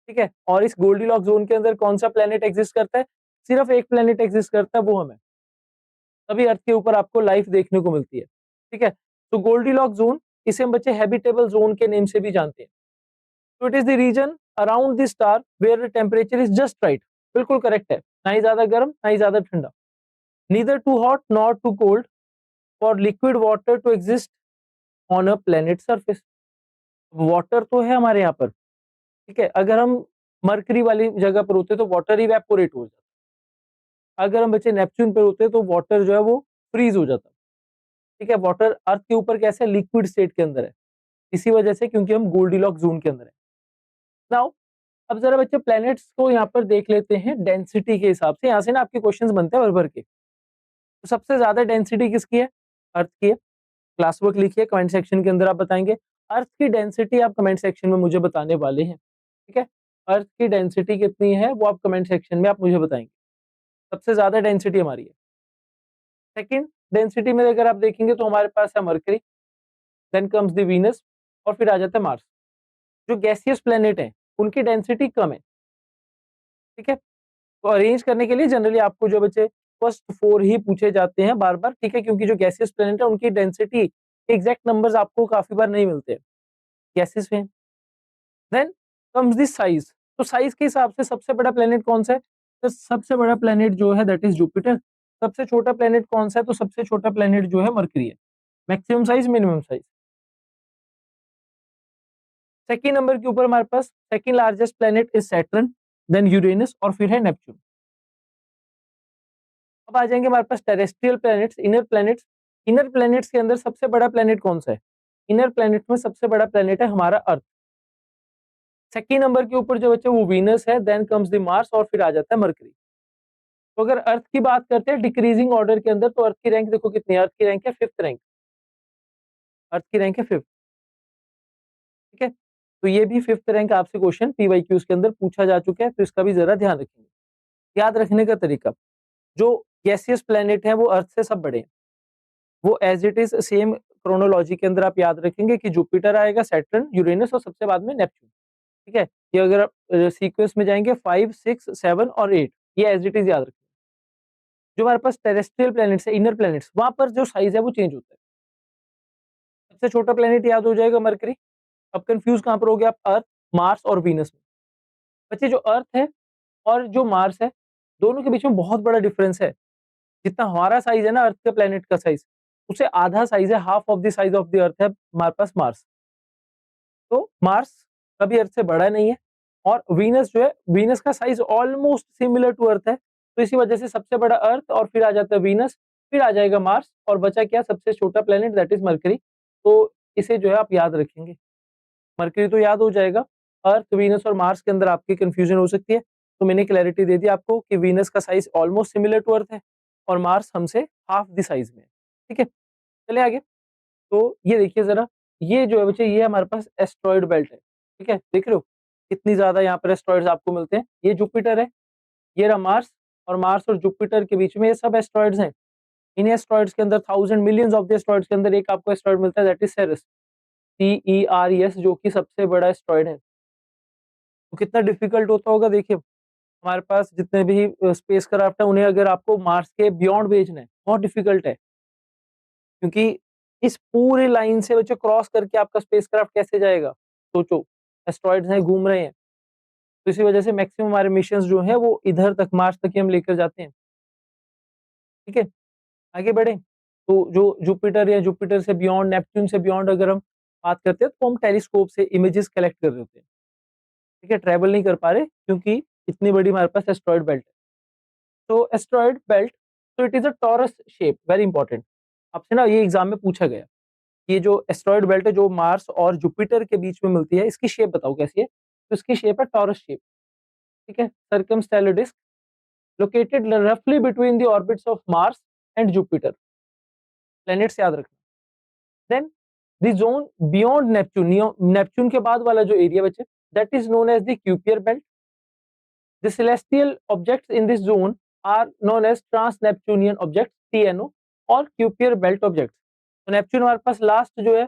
ठीक है? और इस गोल्डीलॉक्स ज़ोन के अंदर कौन-सा प्लैनेट एक्सिस्ट करता है? सिर्फ एक प्लैनेट एक्सिस्ट करता है, वो हम हैं। तभी अर्थ के ऊपर आपको लाइफ देखने को मिलती है, ठीक है? तो गोल्डीलॉक्स ज़ोन, इसे हम बच्चे हैबिटेबल ज़ोन के नेम से भी जानते हैं। तो it is the region around the star where the temperature is just right, बिल्कुल करेक्ट है। ना ही ज़्यादा गर्म, ना ही ज़्यादा ठंडा। Neither too hot nor too cold for liquid water to exist on a planet surface. Water तो है हमारे यहाँ पर, ठीक है? अगर हम मरकरी वाली जगह पर होते तो वाटर इवेपोरेट हो जाता। अगर हम बच्चे नेपच्यून पे होते तो वाटर जो है वो फ्रीज हो जाता, ठीक है? वाटर अर्थ के ऊपर कैसे लिक्विड स्टेट के अंदर है, इसी वजह से, क्योंकि हम गोल्डीलॉक्स ज़ोन के अंदर है। नाउ अब जरा बच्चे प्लैनेट्स को यहाँ पर देख लेते हैं डेंसिटी के हिसाब से। यहाँ से ना आपके क्वेश्चंस बनते हैं भर-भर के। तो सबसे ज़्यादा डेंसिटी किसकी है? अर्थ की है। क्लास वर्क लिखिए, कमेंट सेक्शन के अंदर आप बताएँगे। अर्थ की डेंसिटी आप कमेंट सेक्शन में मुझे बताने वाले हैं, ठीक है? अर्थ की डेंसिटी कितनी है वो आप कमेंट सेक्शन में आप मुझे बताएँगे। सबसे ज़्यादा डेंसिटी हमारी है। सेकंड डेंसिटी में अगर आप देखेंगे तो हमारे पास है Mercury, then comes the Venus और फिर आ जाता है मार्स। जो गैसियस प्लैनेट हैं, उनकी डेंसिटी कम है, ठीक है? तो अरेंज करने के लिए जनरली आपको जो बच्चे फर्स्ट 4 ही पूछे जाते हैं बार-बार, ठीक है? क्योंकि जो गैसियस प्लैनेट है उनकी डेंसिटी एग्ज़ैक्ट नंबर्स आपको काफ़ी बार नहीं मिलते हैं, गैसेस में। Then comes the size. तो साइज़ के हिसाब से सबसे बड़ा प्लैनेट कौन-सा है? तो सबसे बड़ा प्लैनेट जो है दैट इज़ जुपिटर। सबसे छोटा प्लैनेट कौन-सा है? तो सबसे छोटा प्लैनेट जो है मरकरी है। Maximum size, minimum size. Second number के ऊपर हमारे पास second largest planet is Saturn, then Uranus और फिर है नेपच्यून। अब आ जाएँगे हमारे पास terrestrial planets, inner planets. Inner planets के अंदर सबसे बड़ा प्लैनेट कौन-सा है? इनर प्लैनेट में सबसे बड़ा प्लैनेट है हमारा अर्थ। सेकंड नंबर के ऊपर जो बच्चे वो वीनस है, देन कम्स द मार्स और फिर आ जाता है मरकरी। तो अगर अर्थ की बात करते हैं डिक्रीजिंग ऑर्डर के अंदर तो अर्थ की रैंक देखो कितनी है? अर्थ की रैंक है 5th रैंक। अर्थ की रैंक है 5th, ठीक है? तो ये भी 5th रैंक आपसे क्वेश्चन पीवाईक्यूज़ के अंदर पूछा जा चुका है, तो इसका भी ज़रा ध्यान रखेंगे। याद रखने का तरीका, जो गैसियस प्लैनेट हैं वो अर्थ से सब बड़े हैं। वो as it is same chronology के अंदर आप याद रखेंगे कि जुपिटर आएगा, सैटर्न, यूरेनस और सबसे बाद में नेपच्यून, ठीक है? ये अगर आप सीक्वेंस में जाएँगे 5, 6, 7 और 8, ये एज़ इट इज़ याद रखें। जो हमारे पास टेरेस्ट्रियल प्लैनेट्स है, इनर प्लैनेट्स, वहाँ पर जो साइज़ है वो चेंज होता है। सबसे छोटा प्लैनेट याद हो जाएगा मरकरी। अब कन्फ्यूज़ कहाँ पर हो गए आप? अर्थ, मार्स और वीनस में। बच्चे जो अर्थ है और जो मार्स है, दोनों के बीच में बहुत बड़ा डिफरेंस है। जितना हमारा साइज़ है ना अर्थ के प्लैनेट का साइज़, उससे आधा साइज़ है, half of the size of the अर्थ है हमारे पास मार्स। तो मार्स कभी अर्थ से बड़ा नहीं है और वीनस जो है, वीनस का size almost similar to earth है। तो इसी वजह से सबसे बड़ा अर्थ और फिर आ जाता है वीनस, फिर आ जाएगा मार्स और बचा क्या? सबसे छोटा प्लैनेट दैट इज़ मरकरी। तो इसे जो है आप याद रखेंगे। मरकरी तो याद हो जाएगा। अर्थ, वीनस और मार्स के अंदर आपकी कन्फ्यूजन हो सकती है। तो मैंने क्लैरिटी दे दी आपको कि वीनस का size almost similar to earth है और मार्स हमसे हाफ द साइज़ में है। ठीक है? चलिए आगे। तो ये देखिए ज़रा, ये जो है बच्चे ये हमारे पास एस्टेरॉयड बेल्ट है। ठीक है? देख रहे हो? कितनी ज़्यादा यहाँ पर एस्टेरॉयड्स आपको मिलते हैं। ये जुपिटर है, ये रहा मार्स और मार्स और जुपिटर के बीच में ये सब एस्टेरॉयड्स हैं। इन एस्टेरॉयड्स के अंदर thousand millions of the asteroids के अंदर एक आपको एस्टेरॉयड मिलता है दैट इज़ सेरेस, CERES, जो कि सबसे बड़ा एस्टेरॉयड है। तो कितना डिफिकल्ट होता होगा देखिए, हमारे पास जितने भी स्पेसक्राफ्ट है उन्हें अगर आपको मार्स के बियॉन्ड भेजना है, बहुत डिफिकल्ट है। क्योंकि इस पूरे लाइन से बच्चों क्रॉस करके आपका स्पेसक्राफ्ट कैसे जाएगा? सोचो, एस्टेरॉयड्स हैं, घूम रहे हैं। तो इसी वजह से मैक्सिमम हमारे मिशंस जो हैं वो इधर तक, मार्स तक ही हम लेकर जाते हैं। ठीक है? आगे बढ़े। तो जो जुपिटर या जुपिटर से बियॉन्ड, नेपच्यून से बियॉन्ड अगर हम बात करते हैं तो हम टेलीस्कोप से इमेजेस कलेक्ट कर रहे होते हैं। ठीक है? ट्रैवल नहीं कर पा रहे क्योंकि इतनी बड़ी हमारे पास एस्टेरॉयड बेल्ट है। तो एस्टेरॉयड बेल्ट तो it is a Taurus shape, very important. आपसे ना ये एग्जाम में पूछा गया, ये जो एस्टेरॉयड बेल्ट है जो मार्स और जुपिटर के बीच में मिलती है, इसकी शेप बताओ कैसी है? तो इसकी शेप है टॉरस शेप, ठीक है। सर्कमस्टेलर डिस्क लोकेटेड रफली between the orbits of Mars and Jupiter, planets याद रखना। Then the zone beyond Neptune, Neptune के बाद वाला जो एरिया बचे, that is known as the Kuiper belt. The celestial objects in this zone are known as trans Neptunian objects, TNO, और क्यूपियर बेल्ट ऑब्जेक्ट्स। तो नेपच्यून हमारे पास लास्ट जो है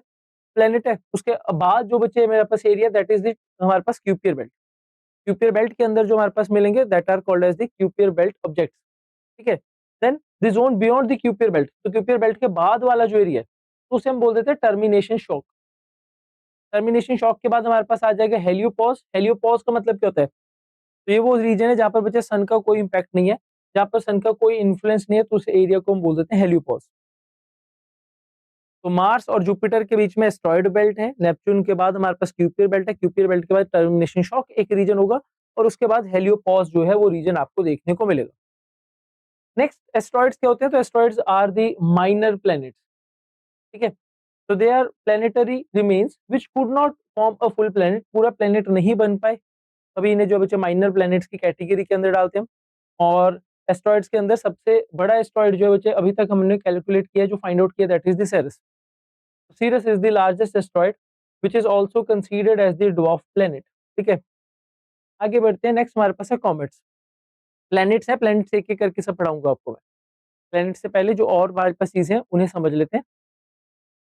प्लेनेट है, उसके बाद जो बचे मेरे पास एरिया, दैट इज द हमारे पास क्यूपियर बेल्ट। क्यूपियर बेल्ट के अंदर जो हमारे पास मिलेंगे, that are called as the Kuiper belt objects, ठीक है। Then the zone beyond the Kuiper belt, तो क्यूपियर बेल्ट के बाद वाला जो एरिया है, तो उसे हम बोल देते हैं टर्मिनेशन शॉक। टर्मिनेशन शॉक के बाद हमारे पास आ जाएगा हेलियोपॉज। हेलियोपॉज का मतलब क्या होता है? तो ये वो रीजन है जहाँ पर बच्चे सन का कोई इंपैक्ट नहीं है, जहाँ पर सन का कोई इन्फ्लुएंस नहीं है, तो उस एरिया को हम बोल देते हैं हेलियोपॉज। तो मार्स और जुपिटर के बीच में एस्टेरॉयड बेल्ट है, नेपच्यून के बाद हमारे पास क्यूपियर बेल्ट है, क्यूपियर बेल्ट के बाद टर्मिनेशन शॉक एक रीजन होगा, और उसके बाद हेलियोपॉज जो है वो रीजन आपको देखने को मिलेगा। नेक्स्ट एस्टेरॉइड्स क्या होते हैं? तो asteroids are the minor planets, ठीक है। तो they are planetary remains which could not form a full planet, पूरा प्लैनेट नहीं बन पाए, अभी इन्हें जो बच्चे माइनर प्लैनेट्स की कैटेगरी के अंदर डालते हैं। और एस्टेरॉइड्स के अंदर सबसे बड़ा एस्टेरॉइड जो है बच्चे अभी तक हमने कैलकुलेट किया, जो फाइंड आउट किया, that is the Ceres. Ceres is the largest asteroid which is also considered as the dwarf planet, ठीक है। आगे बढ़ते हैं, नेक्स्ट हमारे पास है कॉमेट्स। प्लैनेट्स है, प्लैनेट्स एक एक करके सब पढ़ाऊंगा आपको मैं। प्लैनेट से पहले जो और हमारे पास चीजें हैं उन्हें समझ लेते हैं।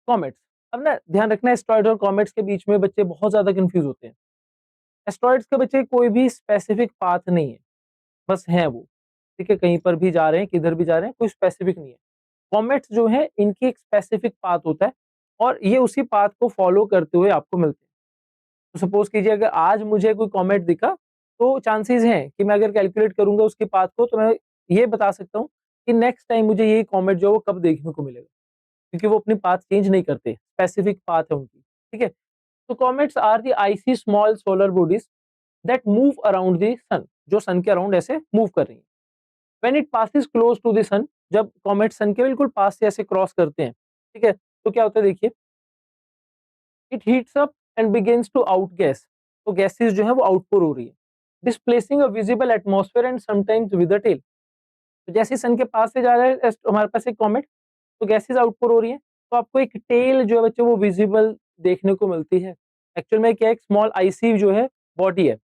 कॉमेट्स, अब ना ध्यान रखना, एस्टेरॉइड और कॉमेट्स के बीच में बच्चे बहुत ज्यादा कंफ्यूज होते हैं। एस्टेरॉइड्स के बच्चे कोई भी स्पेसिफिक पाथ नहीं है, बस है वो, ठीक है, कहीं पर भी जा रहे हैं, किधर भी जा रहे हैं, कोई स्पेसिफिक नहीं है। कॉमेट्स जो है इनकी एक स्पेसिफिक पाथ होता है, और ये उसी पाथ को फॉलो करते हुए आपको मिलते हैं। तो सपोज कीजिए अगर आज मुझे कोई कॉमेट दिखा, तो चांसेस हैं कि मैं अगर कैलकुलेट करूंगा उसके पाथ को, तो मैं ये बता सकता हूँ कि नेक्स्ट टाइम मुझे ये कॉमेट जो है वो कब देखने को मिलेगा, क्योंकि वो अपनी पाथ चेंज नहीं करते, स्पेसिफिक पाथ है उनकी, ठीक है। तो comets are the icy small solar bodies that move around the sun, जो सन के अराउंड ऐसे मूव कर रही है। When it passes close to the sun, जब कॉमेट सन के बिल्कुल पास से ऐसे क्रॉस करते हैं, ठीक है, तो क्या होता है देखिए, it heats up and begins to out gas, तो गैसेस जो है वो आउटपुट हो रही है, displacing a visible atmosphere and sometimes with a tail. तो जैसे सन के पास से जा रहा है हमारे पास एक कॉमेट, तो गैसेस आउटपुट हो रही है, तो आपको एक टेल जो है बच्चे वो विजिबल देखने को मिलती है। एक्चुअल में क्या, एक स्मॉल आईसी जो है बॉडी है,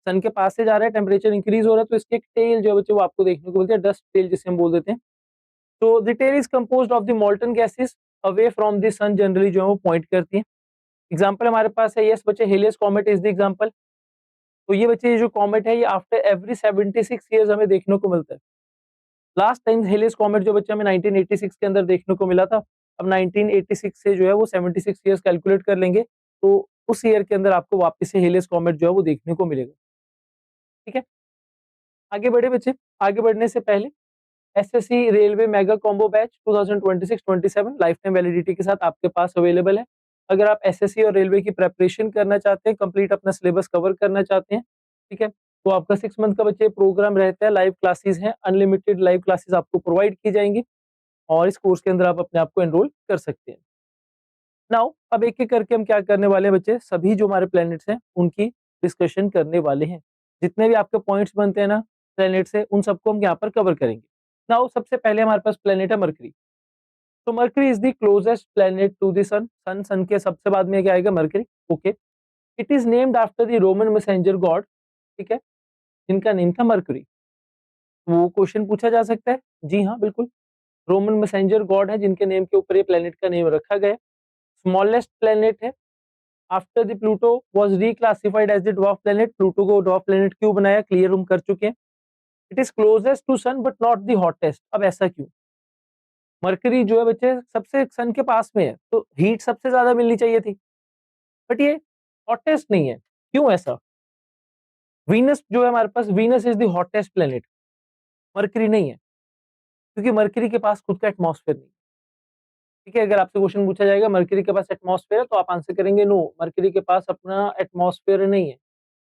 सन के पास से जा रहा है, टेम्परेचर इंक्रीज हो रहा है, तो इसकी एक टेल जो है बच्चे वो आपको देखने को मिलती है, डस्ट टेल जिसे हम बोल देते हैं। तो the tail is composed of the molten gases away from the sun, generally जो है वो पॉइंट करती है। एग्जाम्पल हमारे पास है, यस बच्चे, Helios comet is the example. तो ये बच्चे, ये जो कॉमेट है ये आफ्टर एवरी 76 ईयर्स हमें देखने को मिलता है। लास्ट टाइम हेलियस कॉमेट जो बच्चे हमें 1986 के अंदर देखने को मिला था, अब 1986 से जो है वो 76 ईयर्स कैलकुलेट कर लेंगे, तो उस ईयर के अंदर आपको वापस से हेलियस कॉमेट जो है वो देखने को मिलेगा, ठीक है। आगे बढ़े बच्चे, आगे बढ़ने से पहले SSC railway mega combo batch 2026-27 life time validity के साथ आपके पास अवेलेबल है। अगर आप एसएससी और रेलवे की प्रिपरेशन करना चाहते हैं, कंप्लीट अपना सिलेबस कवर करना चाहते हैं, ठीक है, तो आपका 6 मंथ का बच्चे प्रोग्राम रहता है, लाइव क्लासेस हैं, अनलिमिटेड लाइव क्लासेस आपको प्रोवाइड की जाएंगी, और इस कोर्स के अंदर आप अपने आप को एनरोल कर सकते हैं। नाउ अब एक एक करके हम क्या करने वाले हैं बच्चे, सभी जो हमारे प्लैनेट्स हैं उनकी डिस्कशन करने वाले हैं। जितने भी आपके पॉइंट्स बनते हैं ना प्लैनेट से, उन सबको हम यहाँ पर कवर करेंगे। नाउ सबसे पहले हमारे पास प्लैनेट है मरकरी। तो Mercury is the closest planet to the sun, sun के सबसे बाद में क्या आएगा, Mercury, okay. It is named after the Roman messenger god, ठीक है, जिनका नेम था मरकरी। वो क्वेश्चन पूछा जा सकता है, जी हाँ बिल्कुल, रोमन मैसेंजर गॉड है जिनके नेम के ऊपर ये प्लैनेट का नेम रखा गया है। स्मॉलेस्ट प्लैनेट है, after the Pluto was reclassified as the dwarf planet. Pluto को ड्वार्फ प्लैनेट क्यों बनाया, क्लियर हम कर चुके हैं। It is closest to sun but not the hottest, अब ऐसा क्यों? मरकरी जो है बच्चे सबसे सन के पास में है, तो हीट सबसे ज्यादा मिलनी चाहिए थी, बट ये हॉटेस्ट नहीं है, क्यों ऐसा? वीनस जो है हमारे पास, Venus is the hottest planet, Mercury नहीं है, क्योंकि मरकरी के पास खुद का एटमॉस्फेयर नहीं है, ठीक है। अगर आपसे क्वेश्चन पूछा जाएगा मरकरी के पास एटमॉस्फेयर है, तो आप आंसर करेंगे नो, मरकरी के पास अपना एटमॉस्फेयर नहीं है।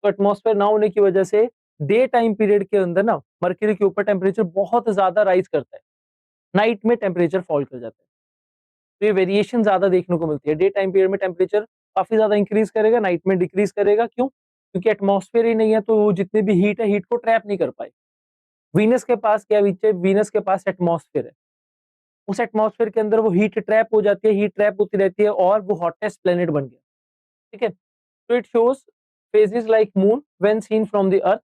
तो एटमॉस्फेयर ना होने की वजह से डे टाइम पीरियड के अंदर ना मरकरी के ऊपर टेम्परेचर बहुत ज्यादा राइज करता है, नाइट में टेम्परेचर फॉल कर जाता है। तो ये वेरिएशन ज्यादा देखने को मिलती है। डे टाइम पीरियड में टेम्परेचर काफी ज्यादा इंक्रीज करेगा, नाइट में डिक्रीज करेगा। क्यों? क्योंकि एटमॉस्फेयर ही नहीं है, तो वो जितनी भी हीट है, हीट को ट्रैप नहीं कर पाए। वीनस के पास क्या है? वीनस के पास एटमॉस्फेयर है। उस एटमॉस्फेयर के अंदर वो हीट ट्रैप हो जाती है, हीट ट्रैप होती रहती है और वो हॉटेस्ट प्लेनेट बन गया। ठीक है, तो it shows phases like moon when seen from the earth.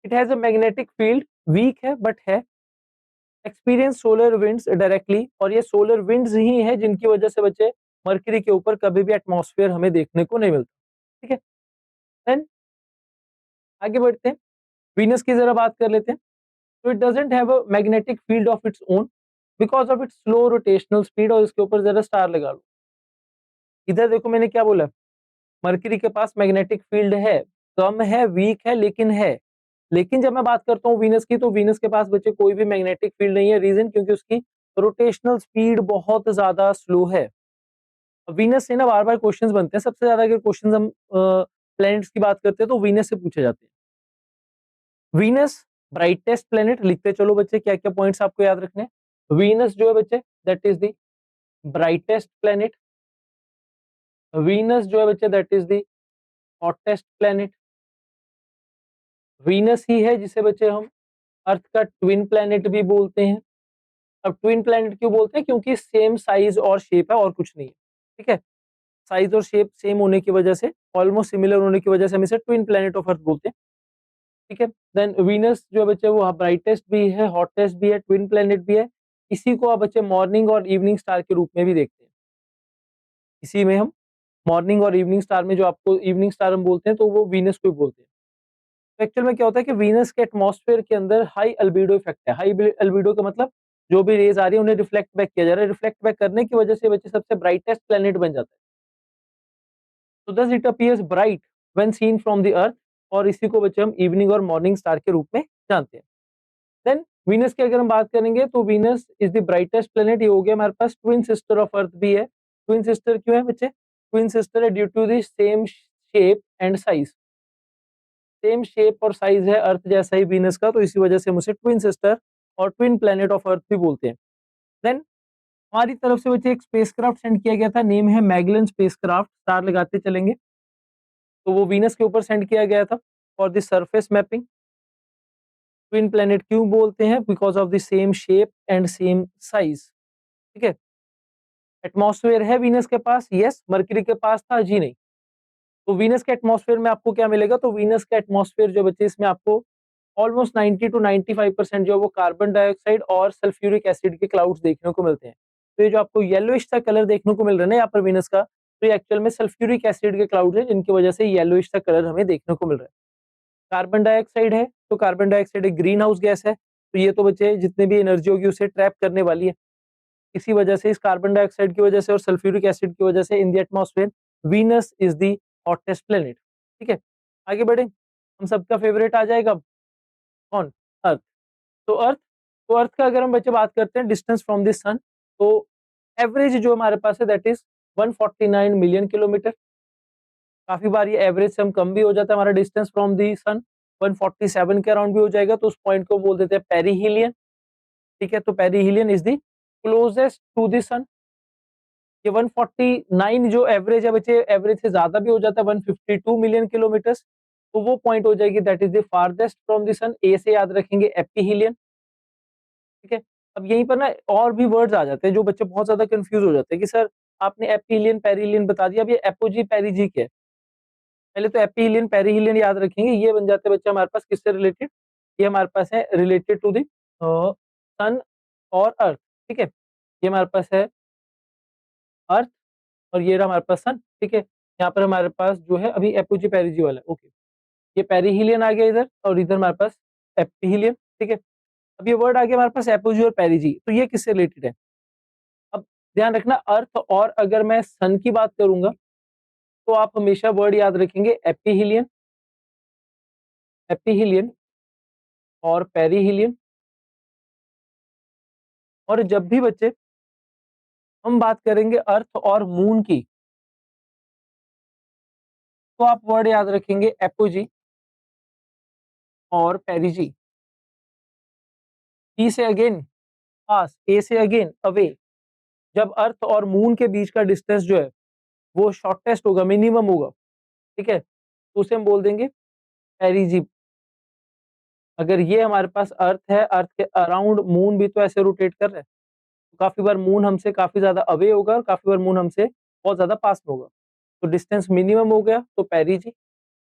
It has a magnetic field, weak है बट है। एक्सपीरियंस सोलर विंड्स डायरेक्टली, और ये सोलर विंड्स ही है जिनकी वजह से बच्चे मरकरी के ऊपर कभी भी एटमॉस्फेयर हमें देखने को नहीं मिलता। ठीक है, देन आगे बढ़ते हैं, वीनस की जरा बात कर लेते हैं। तो it doesn't have a magnetic field of its own because of its slow rotational speed. और इसके ऊपर जरा स्टार लगा लो। इधर देखो मैंने क्या बोला, मरकरी के पास मैग्नेटिक फील्ड है, कम है, वीक है, लेकिन है। लेकिन जब मैं बात करता हूँ वीनस की, तो वीनस के पास बच्चे कोई भी मैग्नेटिक फील्ड नहीं है। रीजन क्योंकि उसकी रोटेशनल स्पीड बहुत ज्यादा स्लो है। वीनस से ना बार बार क्वेश्चंस बनते हैं। सबसे ज्यादा अगर क्वेश्चंस हम प्लैनेट्स की बात करते हैं तो वीनस से पूछे जाते हैं। वीनस ब्राइटेस्ट प्लैनेट, लिखते चलो बच्चे क्या क्या पॉइंट्स आपको याद रखने। वीनस जो है बच्चे, that is the brightest planet. Venus जो है बच्चे, that is the hottest planet. Venus ही है जिसे बच्चे हम अर्थ का ट्विन प्लैनेट भी बोलते हैं। अब ट्विन प्लैनेट क्यों बोलते हैं? क्योंकि सेम साइज और शेप है और कुछ नहीं है। ठीक है, साइज और शेप सेम होने की वजह से, ऑलमोस्ट सिमिलर होने की वजह से हम इसे ट्विन प्लैनेट ऑफ अर्थ बोलते हैं। ठीक है, देन वीनस जो बच्चे वो ब्राइटेस्ट भी है, हॉटेस्ट भी है, ट्विन प्लैनेट भी है। इसी को आप बच्चे मॉर्निंग और इवनिंग स्टार के रूप में भी देखते हैं। इसी में हम मॉर्निंग और इवनिंग स्टार में, जो आपको इवनिंग स्टार हम बोलते हैं, तो वो वीनस को ही बोलते हैं। तो एक्चुअल में क्या होता है कि वीनस के एटमॉस्फेयर के अंदर हाई अल्बीडो इफेक्ट है। हाई अल्बीडो का मतलब जो भी रेज आ रही है उन्हें रिफ्लेक्ट बैक किया जा रहा है। रिफ्लेक्ट बैक करने की वजह से बच्चे सबसे ब्राइटेस्ट प्लेनेट बन जाता है। तो thus it appears bright when seen from the earth. और इसी को बच्चे हम इवनिंग और मॉर्निंग स्टार के रूप में जानते हैं। देन वीनस की अगर हम बात करेंगे तो Venus is the brightest planet. ये हो गया हमारे पास। ट्विन सिस्टर ऑफ अर्थ भी है। ट्विन सिस्टर क्यों है बच्चे? ट्विन सिस्टर है due to the same shape and size. Same shape और साइज है अर्थ जैसा ही वीनस का, तो इसी वजह से हम उसे ट्विन सिस्टर और ट्विन प्लेनेट ऑफ अर्थ भी बोलते हैं। देन हमारी तरफ से बच्चे एक स्पेसक्राफ्ट सेंड किया गया था, नेम है मैगलन स्पेसक्राफ्ट। स्टार लगाते चलेंगे। तो वो वीनस के ऊपर सेंड किया गया था for the surface mapping. Twin planet क्यों बोलते हैं? Because of the same shape and same size. ठीक है, एटमॉस्फेयर है वीनस के पास, यस। मरकरी के पास था जी नहीं। तो वीनस के एटमॉस्फेयर में आपको क्या मिलेगा? तो वीनस का एटमॉस्फेयर जो बच्चे, इसमें आपको ऑलमोस्ट 90 टू 95% जो है वो कार्बन डाइऑक्साइड और सल्फ्यूरिक एसिड के क्लाउड्स देखने को मिलते हैं। तो ये जो आपको येलोइश सा कलर देखने को मिल रहा है ना यहाँ पर वीनस का, तो ये एक्चुअल में सल्फ्यूरिक एसिड के क्लाउड है, जिनकी वजह से येलोइश सा कलर हमें देखने को मिल रहा है। कार्बन डाइऑक्साइड है, तो कार्बन डाइऑक्साइड एक ग्रीन हाउस गैस है, तो ये तो बच्चे जितने भी एनर्जी होगी उसे ट्रैप करने वाली है। इसी वजह से, इस कार्बन डाइऑक्साइड की वजह से और सल्फ्यूरिक एसिड की वजह से, in the atmosphere Venus is the hottest planet. ठीक है, आगे बढ़े। हम सबका फेवरेट आ जाएगा कौन? अर्थ। तो अर्थ, तो अर्थ का अगर हम बच्चे बात करते हैं डिस्टेंस फ्रॉम द सन, तो एवरेज जो हमारे पास है दैट इज 149 मिलियन किलोमीटर। काफी बार ये एवरेज से हम कम भी हो जाता है हमारा डिस्टेंस फ्रॉम दी सन, 147 के अराउंड भी हो जाएगा, तो उस पॉइंट को बोल देते हैं पेरीहिलियन। ठीक है, तो perihelion is the closest to the sun. ये 149 जो एवरेज है बच्चे, एवरेज से ज्यादा भी हो जाता है, 152 मिलियन किलोमीटर, तो वो पॉइंट हो जाएगी that is the farthest from the sun. A से याद रखेंगे एपीहिलियन। ठीक है, अब यहीं पर ना और भी वर्ड्स आ जाते हैं जो बच्चे बहुत ज्यादा कंफ्यूज हो जाते हैं कि सर आपने एपीलियन पेरीलियन बता दिया, अब ये एपोजी पेरीजी क्या है? पहले तो एपीलियन पेरीहिलियन याद रखेंगे, ये बन जाते हैं बच्चे हमारे पास किससे रिलेटेड? ये हमारे पास है रिलेटेड टू द सन और अर्थ। ठीक है, ये हमारे पास है अर्थ और ये रहा हमारे पास सन। ठीक है, यहाँ पर हमारे पास जो है अभी एपोजी पेरीजी वाला है। ओके, ये पेरीहिलियन आ गया इधर, और इधर हमारे पास एपीहिलियन। ठीक है, अब ये वर्ड आ गया हमारे पास एपोजी और पेरीजी, तो ये किससे रिलेटेड है? अब ध्यान रखना, अर्थ और अगर मैं सन की बात करूंगा तो आप हमेशा वर्ड याद रखेंगे एपीहिलियन, एपीहिलियन और पेरीहिलियन। और जब भी बच्चे हम बात करेंगे अर्थ और मून की, तो आप वर्ड याद रखेंगे एपोजी और पेरिजी। ई से अगेन पास, ए से अगेन अवे, जब अर्थ और मून के बीच का डिस्टेंस जो है वो शॉर्टेस्ट होगा, मिनिमम होगा, ठीक है, तो उसे हम बोल देंगे पेरिजी। अगर ये हमारे पास अर्थ है, अर्थ के अराउंड मून भी तो ऐसे रोटेट कर रहा है, तो काफी बार मून हमसे काफी ज्यादा अवे होगा और काफी बार मून हमसे बहुत ज्यादा पास में होगा। तो डिस्टेंस मिनिमम हो गया तो पेरिजी,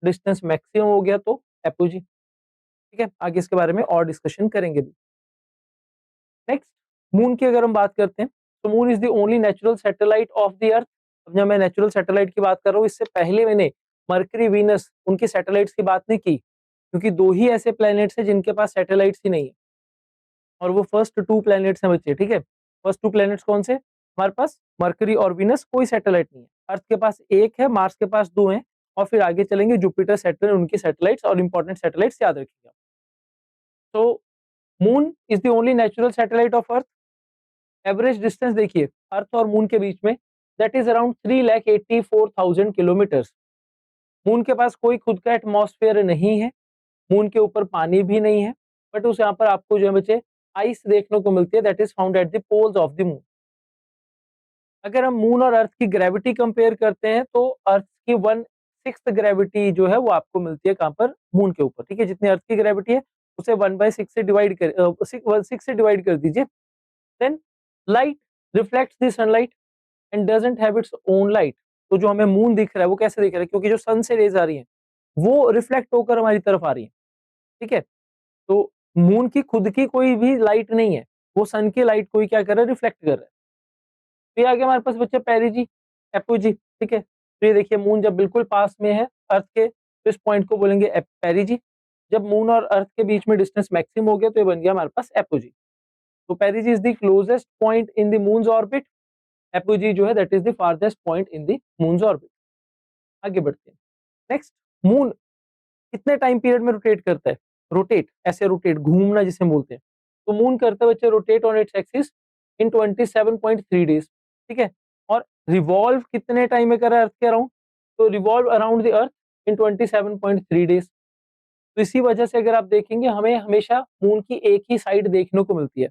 डिस्टेंस मैक्सिमम हो गया तो एपोजी। ठीक है, आगे इसके बारे में और डिस्कशन करेंगे भी। नेक्स्ट, मून की अगर हम बात करते हैं तो moon is the only natural satellite of the अर्थ। अब जब मैं नेचुरल सैटेलाइट की बात कर रहा हूँ, इससे पहले मैंने मरकरी, वीनस, उनकी सैटेलाइट्स की बात नहीं की, क्योंकि दो ही ऐसे प्लैनेट्स हैं जिनके पास सैटेलाइट्स ही नहीं है, और वो फर्स्ट टू प्लैनेट्स हैं बच्चे। ठीक है, फर्स्ट टू प्लैनेट्स कौन से? हमारे पास मरकरी और वीनस, कोई सैटेलाइट नहीं है। अर्थ के पास एक है, मार्स के पास दो हैं, और फिर आगे चलेंगे जुपिटर, सैटर्न, उनकी सैटेलाइट्स और इंपॉर्टेंट सैटेलाइट्स याद रखिएगा। तो moon is the only natural satellite of earth. Average distance देखिए अर्थ और मून के बीच में, that is around 3,84,000 kilometres. Moon के पास कोई खुद का एटमॉस्फेयर नहीं है, मून के ऊपर पानी भी नहीं है, बट उस यहाँ पर आपको जो है बच्चे आइस देखने को मिलती है, that is found at the poles of the moon. अगर हम मून और अर्थ की ग्रेविटी कंपेयर करते हैं तो अर्थ की 1/6 ग्रेविटी जो है वो आपको मिलती है कहाँ पर? मून के ऊपर। ठीक है, जितनी अर्थ की ग्रेविटी है उसे 1/6 से डिवाइड कर 6 से डिवाइड कर दीजिए। Then light reflects the sunlight and doesn't have its own light. तो जो हमें मून दिख रहा है वो कैसे दिख रहा है? क्योंकि जो सन से रेज आ रही है वो रिफ्लेक्ट होकर हमारी तरफ आ रही है। ठीक है, तो मून की खुद की कोई भी लाइट नहीं है, वो सन की लाइट को ही क्या कर रहा है? रिफ्लेक्ट कर रहा है। फिर आगे हमारे पास बच्चे पेरिजी, एपोजी। ठीक है, तो ये देखिए मून जब बिल्कुल पास में है अर्थ के, तो इस पॉइंट को बोलेंगे पेरिजी। जब मून और अर्थ के बीच में डिस्टेंस मैक्सिमम हो गया तो ये बन गया हमारे पास एपोजी। तो पेरिजी is the closest point in the moons orbit, apogee जो है that is the farthest point in the moons orbit. आगे बढ़ते हैं। नेक्स्ट, मून कितने टाइम पीरियड में रोटेट करता है? रोटेट, ऐसे रोटेट, घूमना जिसे हम बोलते हैं। तो मून करता है बच्चे rotate on its axis in 27.3 days. ठीक है, और रिवॉल्व कितने टाइम में कर रहा है अर्थ के अराउंड? तो revolve around the earth in 27.3 days. तो इसी वजह से अगर आप देखेंगे हमें हमेशा मून की एक ही साइड देखने को मिलती है।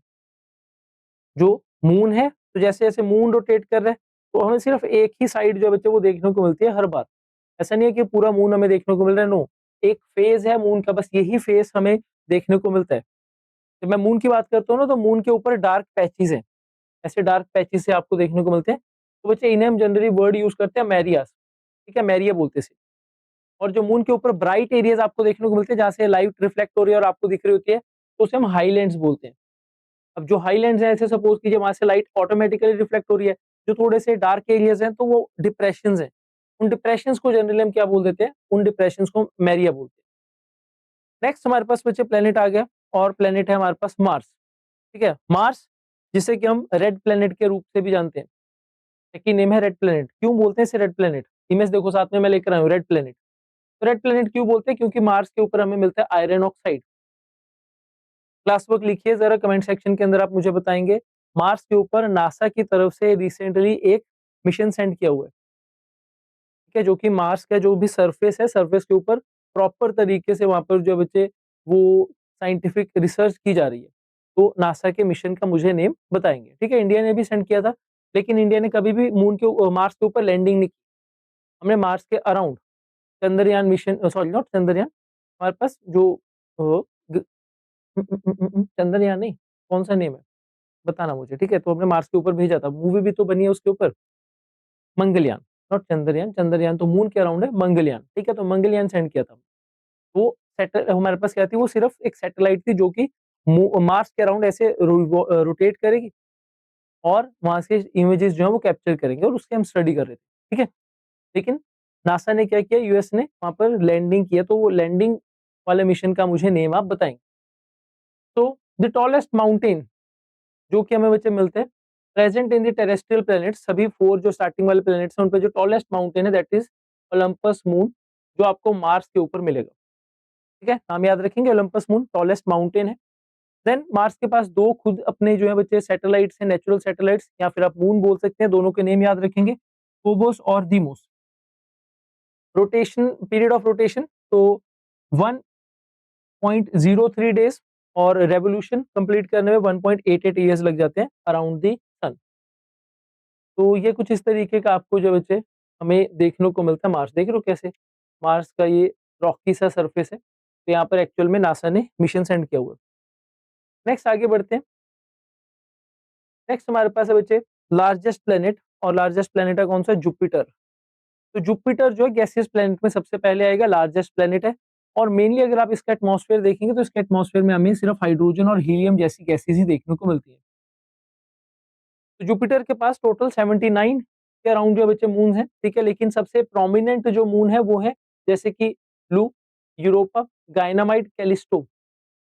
जो मून है, तो जैसे जैसे मून रोटेट कर रहा है तो हमें सिर्फ एक ही साइड जो है बच्चे वो देखने को मिलती है हर बार। ऐसा नहीं है कि पूरा मून हमें देखने को मिल रहा है, नो, एक फेज है मून का, बस यही फेज हमें देखने को मिलता है। जब मैं मून की बात करता हूँ ना, तो मून के ऊपर डार्क पैचेस हैं, ऐसे डार्क पैचेस से आपको देखने को मिलते हैं। तो बच्चे इन्हें हम जनरली वर्ड यूज करते हैं मैरियास। ठीक है, मैरिया बोलते हैं इसे। और जो मून के ऊपर ब्राइट एरियाज आपको देखने को मिलते हैं जहाँ से लाइट रिफ्लेक्ट हो रही है और आपको दिख रही होती है, तो उसे हम हाईलैंड्स बोलते हैं। अब जो हाईलैंड्स हैं, ऐसे सपोज कीजिए वहां से लाइट ऑटोमेटिकली रिफ्लेक्ट हो रही है। जो थोड़े से डार्क एरियाज हैं तो वो डिप्रेशंस हैं। उन डिप्रेशंस को जनरली हम क्या बोल देते हैं? उन डिप्रेशंस को मैरिया बोलते हैं। नेक्स्ट हमारे पास बच्चे प्लेनेट आ गया, और प्लेनेट है हमारे पास मार्स। ठीक है, मार्स जिसे कि हम रेड प्लेनेट के रूप से भी जानते हैं। एक ही नेम है रेड प्लेनेट। क्यों बोलते हैं इसे रेड प्लेनेट? इमेज देखो साथ में मैं लेकर आया हूँ, रेड प्लेनेट। तो रेड प्लेनेट क्यों बोलते हैं? क्योंकि मार्स के ऊपर हमें मिलता है आयरन ऑक्साइड। क्लास वर्क लिखिए जरा कमेंट सेक्शन के अंदर, आप मुझे बताएंगे मार्स के ऊपर नासा की तरफ से रिसेंटली एक मिशन सेंड किया हुआ है। ठीक है, जो कि मार्स का जो भी सरफेस है, सरफेस के ऊपर प्रॉपर तरीके से वहां पर जो बच्चे वो साइंटिफिक रिसर्च की जा रही है। तो नासा के मिशन का मुझे नेम बताएंगे। ठीक है, इंडिया ने भी सेंड किया था, लेकिन इंडिया ने कभी भी मार्स के ऊपर लैंडिंग नहीं की। हमने मार्स के around Chandrayaan mission, sorry not Chandrayaan, हमारे पास जो चंद्रयान नहीं, कौन सा नेम है बताना मुझे। ठीक है, तो हमने मार्स के ऊपर भेजा था, मूवी भी तो बनी है उसके ऊपर, मंगलयान, नॉट चंद्रयान। चंद्रयान तो मून के अराउंड है, मंगलयान। ठीक है, तो मंगलयान सेंड किया था। वो हमारे पास क्या थी? वो सिर्फ एक सैटेलाइट थी जो कि मार्स के अराउंड ऐसे रोटेट करेगी और वहां से इमेजेस जो है वो कैप्चर करेंगे, और उसकी हम स्टडी कर रहे थे। ठीक है, लेकिन नासा ने क्या किया? यूएस ने वहां पर लैंडिंग किया। तो वो लैंडिंग वाले मिशन का मुझे नेम आप बताएंगे। तो द टॉलेस्ट माउंटेन जो कि हमें बच्चे मिलते हैं present in the terrestrial planets, सभी 4 जो स्टार्टिंग वाले प्लैनेट्स हैं उन पे जो टॉलेस्ट माउंटेन है दैट इज ओलंपस मून, जो आपको मार्स के ऊपर मिलेगा। ठीक है, नाम याद रखेंगे, ओलंपस मून टॉलेस्ट माउंटेन है। देन मार्स के पास 2 खुद अपने जो है बच्चे सैटेलाइट्स हैं, नेचुरल सैटेलाइट्स, या फिर आप मून बोल सकते हैं, दोनों के नेम याद रखेंगे, फोबोस और दीमोस। रोटेशन, पीरियड ऑफ रोटेशन तो 1.03 डेज। और रेवोल्यूशन कंप्लीट करने में 1.88 ईयर्स लग जाते हैं अराउंड दी सन। तो ये कुछ इस तरीके का आपको जो बच्चे हमें देखने को मिलता है मार्स। देख रहे हो कैसे मार्स का ये रॉकी सा सरफेस है, तो यहाँ पर एक्चुअल में नासा ने मिशन सेंड किया हुआ है। नेक्स्ट आगे बढ़ते हैं। नेक्स्ट हमारे पास है बच्चे लार्जेस्ट प्लेनेट, और लार्जेस्ट प्लेनेट है कौन सा, जुपिटर। तो जुपिटर जो है गैसियस प्लेनेट में सबसे पहले आएगा, लार्जेस्ट प्लेनेट है। और मेनली अगर आप इसका एटमॉस्फेयर देखेंगे तो इसके एटमॉस्फेयर में हमें सिर्फ हाइड्रोजन और हीलियम जैसी गैसेज ही देखने को मिलती है। तो जुपिटर के पास टोटल 79 के अराउंड जो बच्चे मून है, ठीक है, लेकिन सबसे प्रोमिनेंट जो मून है वो है जैसे कि लू, यूरोपा, गायनामाइट, कैलिस्टो।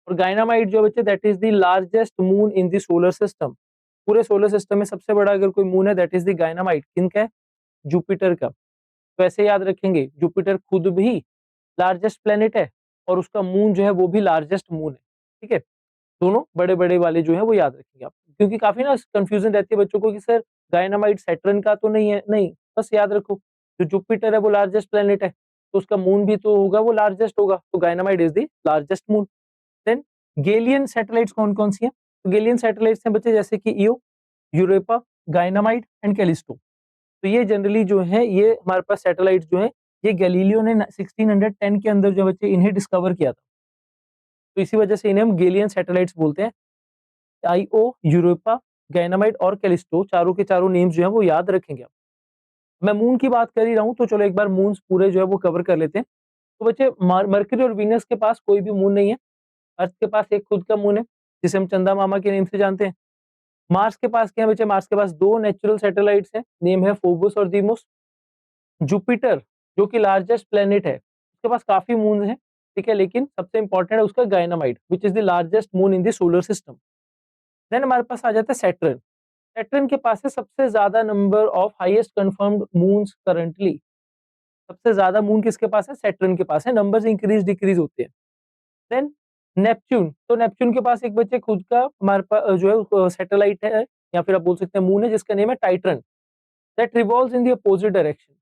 और गायनामाइट जो बच्चे that is the largest moon in the solar system. पूरे सोलर सिस्टम में सबसे बड़ा अगर कोई मून है दैट इज द गायनामाइट। किनका है, जुपिटर का। तो ऐसे याद रखेंगे जुपिटर खुद भी लार्जेस्ट प्लेनेट है और उसका मून जो है वो भी लार्जेस्ट मून है, ठीक है। दोनों बड़े बड़े वाले जो है वो याद रखेंगे आप, क्योंकि काफी ना कंफ्यूजन रहती है बच्चों को कि सर डायनामाइट सैटर्न का तो नहीं है, नहीं, बस याद रखो जो जुपिटर है वो लार्जेस्ट प्लेनेट है तो उसका मून भी तो होगा वो लार्जेस्ट होगा, तो Ganymede is the largest moon. Then Galilean satellites कौन कौन सी हैं, तो गेलियन सैटेलाइट्स हैं बच्चे जैसे कि ईओ, यूरोपा, गायनामाइट एंड कैलिस्टो। तो ये जनरली जो है ये हमारे पास सैटेलाइट जो है ये गैलीलियो ने 1610 के अंदर जो बच्चे इन्हें डिस्कवर किया था, तो इसी वजह से इन्हें हम गेलियन सैटेलाइट्स बोलते हैं। आईओ, यूरोपा, गायनामाइट और कैलिस्टो चारों के चारों नेम्स जो है वो याद रखेंगे आप। मैं मून की बात कर ही रहा हूँ तो चलो एक बार मून पूरे जो है वो कवर कर लेते हैं। तो बच्चे मरकरी और वीनस के पास कोई भी मून नहीं है। अर्थ के पास एक खुद का मून है जिसे हम चंदा मामा के नेम से जानते हैं। मार्स के पास क्या है बच्चे, मार्स के पास दो नेचुरल सैटेलाइट्स हैं, नेम है फोबोस और दीमोस। जुपिटर जो कि लार्जेस्ट प्लेनेट है उसके पास काफी मून है, ठीक है, लेकिन सबसे इंपॉर्टेंट है उसका Ganymede which is the largest moon in the solar system. Then हमारे पास आ जाता है सैटर्न। सैटर्न के पास है सबसे ज्यादा number of highest confirmed moons currently. सबसे ज्यादा मून किसके पास है, सैटर्न के पास है, नंबर्स इंक्रीज डिक्रीज होते हैं। देन नेपच्यून, तो नेपच्यून के पास एक बच्चे खुद का हमारे पास जो है सैटेलाइट है या फिर आप बोल सकते हैं मून है जिसका नेम है Titan, that revolves in the opposite direction,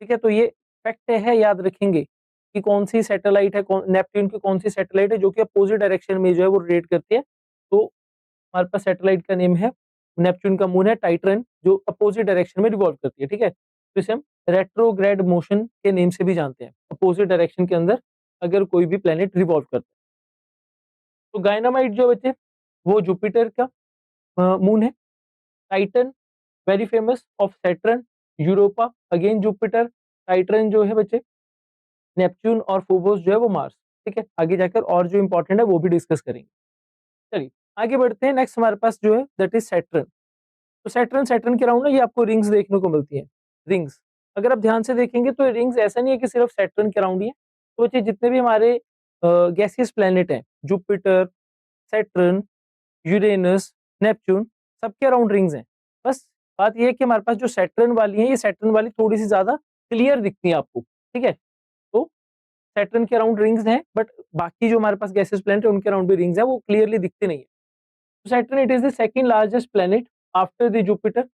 ठीक है। तो ये फैक्ट है, याद रखेंगे कि कौन सी सैटेलाइट है, नेपच्यून की कौन सी सैटेलाइट है जो कि अपोजिट डायरेक्शन में जो है वो रोटेट करती है। तो हमारे पास सैटेलाइट का नेम है, नेपच्यून का मून है टाइटन जो अपोजिट डायरेक्शन में रिवॉल्व करती है, ठीक है। तो इसे हम रेट्रोग्रेड मोशन के नेम से भी जानते हैं, अपोजिट डायरेक्शन के अंदर अगर कोई भी प्लेनेट रिवॉल्व करता है। तो गायनामाइट जो बचे वो जुपिटर का मून है, Titan very famous of Saturn, Europa again Jupiter, Titan जो है बच्चे नेपच्यून और फोबोस जो है वो मार्स, ठीक है। आगे जाकर और जो इंपॉर्टेंट है वो भी डिस्कस करेंगे। चलिए आगे बढ़ते हैं। नेक्स्ट हमारे पास जो है दैट इज सैटर्न। तो सैटर्न, सैटर्न के अराउंड ना ये आपको रिंग्स देखने को मिलती है, रिंग्स। अगर आप ध्यान से देखेंगे तो रिंग्स ऐसा नहीं है कि सिर्फ सैटर्न के अराउंड ही है। तो बच्चे जितने भी हमारे गैसियस प्लेनेट हैं, जुपिटर, सैटर्न, यूरेनस, नेपच्यून, सबके अराउंड रिंग्स हैं। बस बात ये है कि हमारे पास जो सैटर्न वाली है ये सैटर्न वाली थोड़ी सी ज्यादा क्लियर दिखती है आपको, ठीक है। तो सैटर्न के अराउंड रिंग्स हैं बट बाकी जो हमारे पास गैसेस प्लैनेट है उनके अराउंड भी रिंग्स हैं, वो क्लियरली दिखते नहीं है। तो Saturn it is the second largest planet after the Jupiter.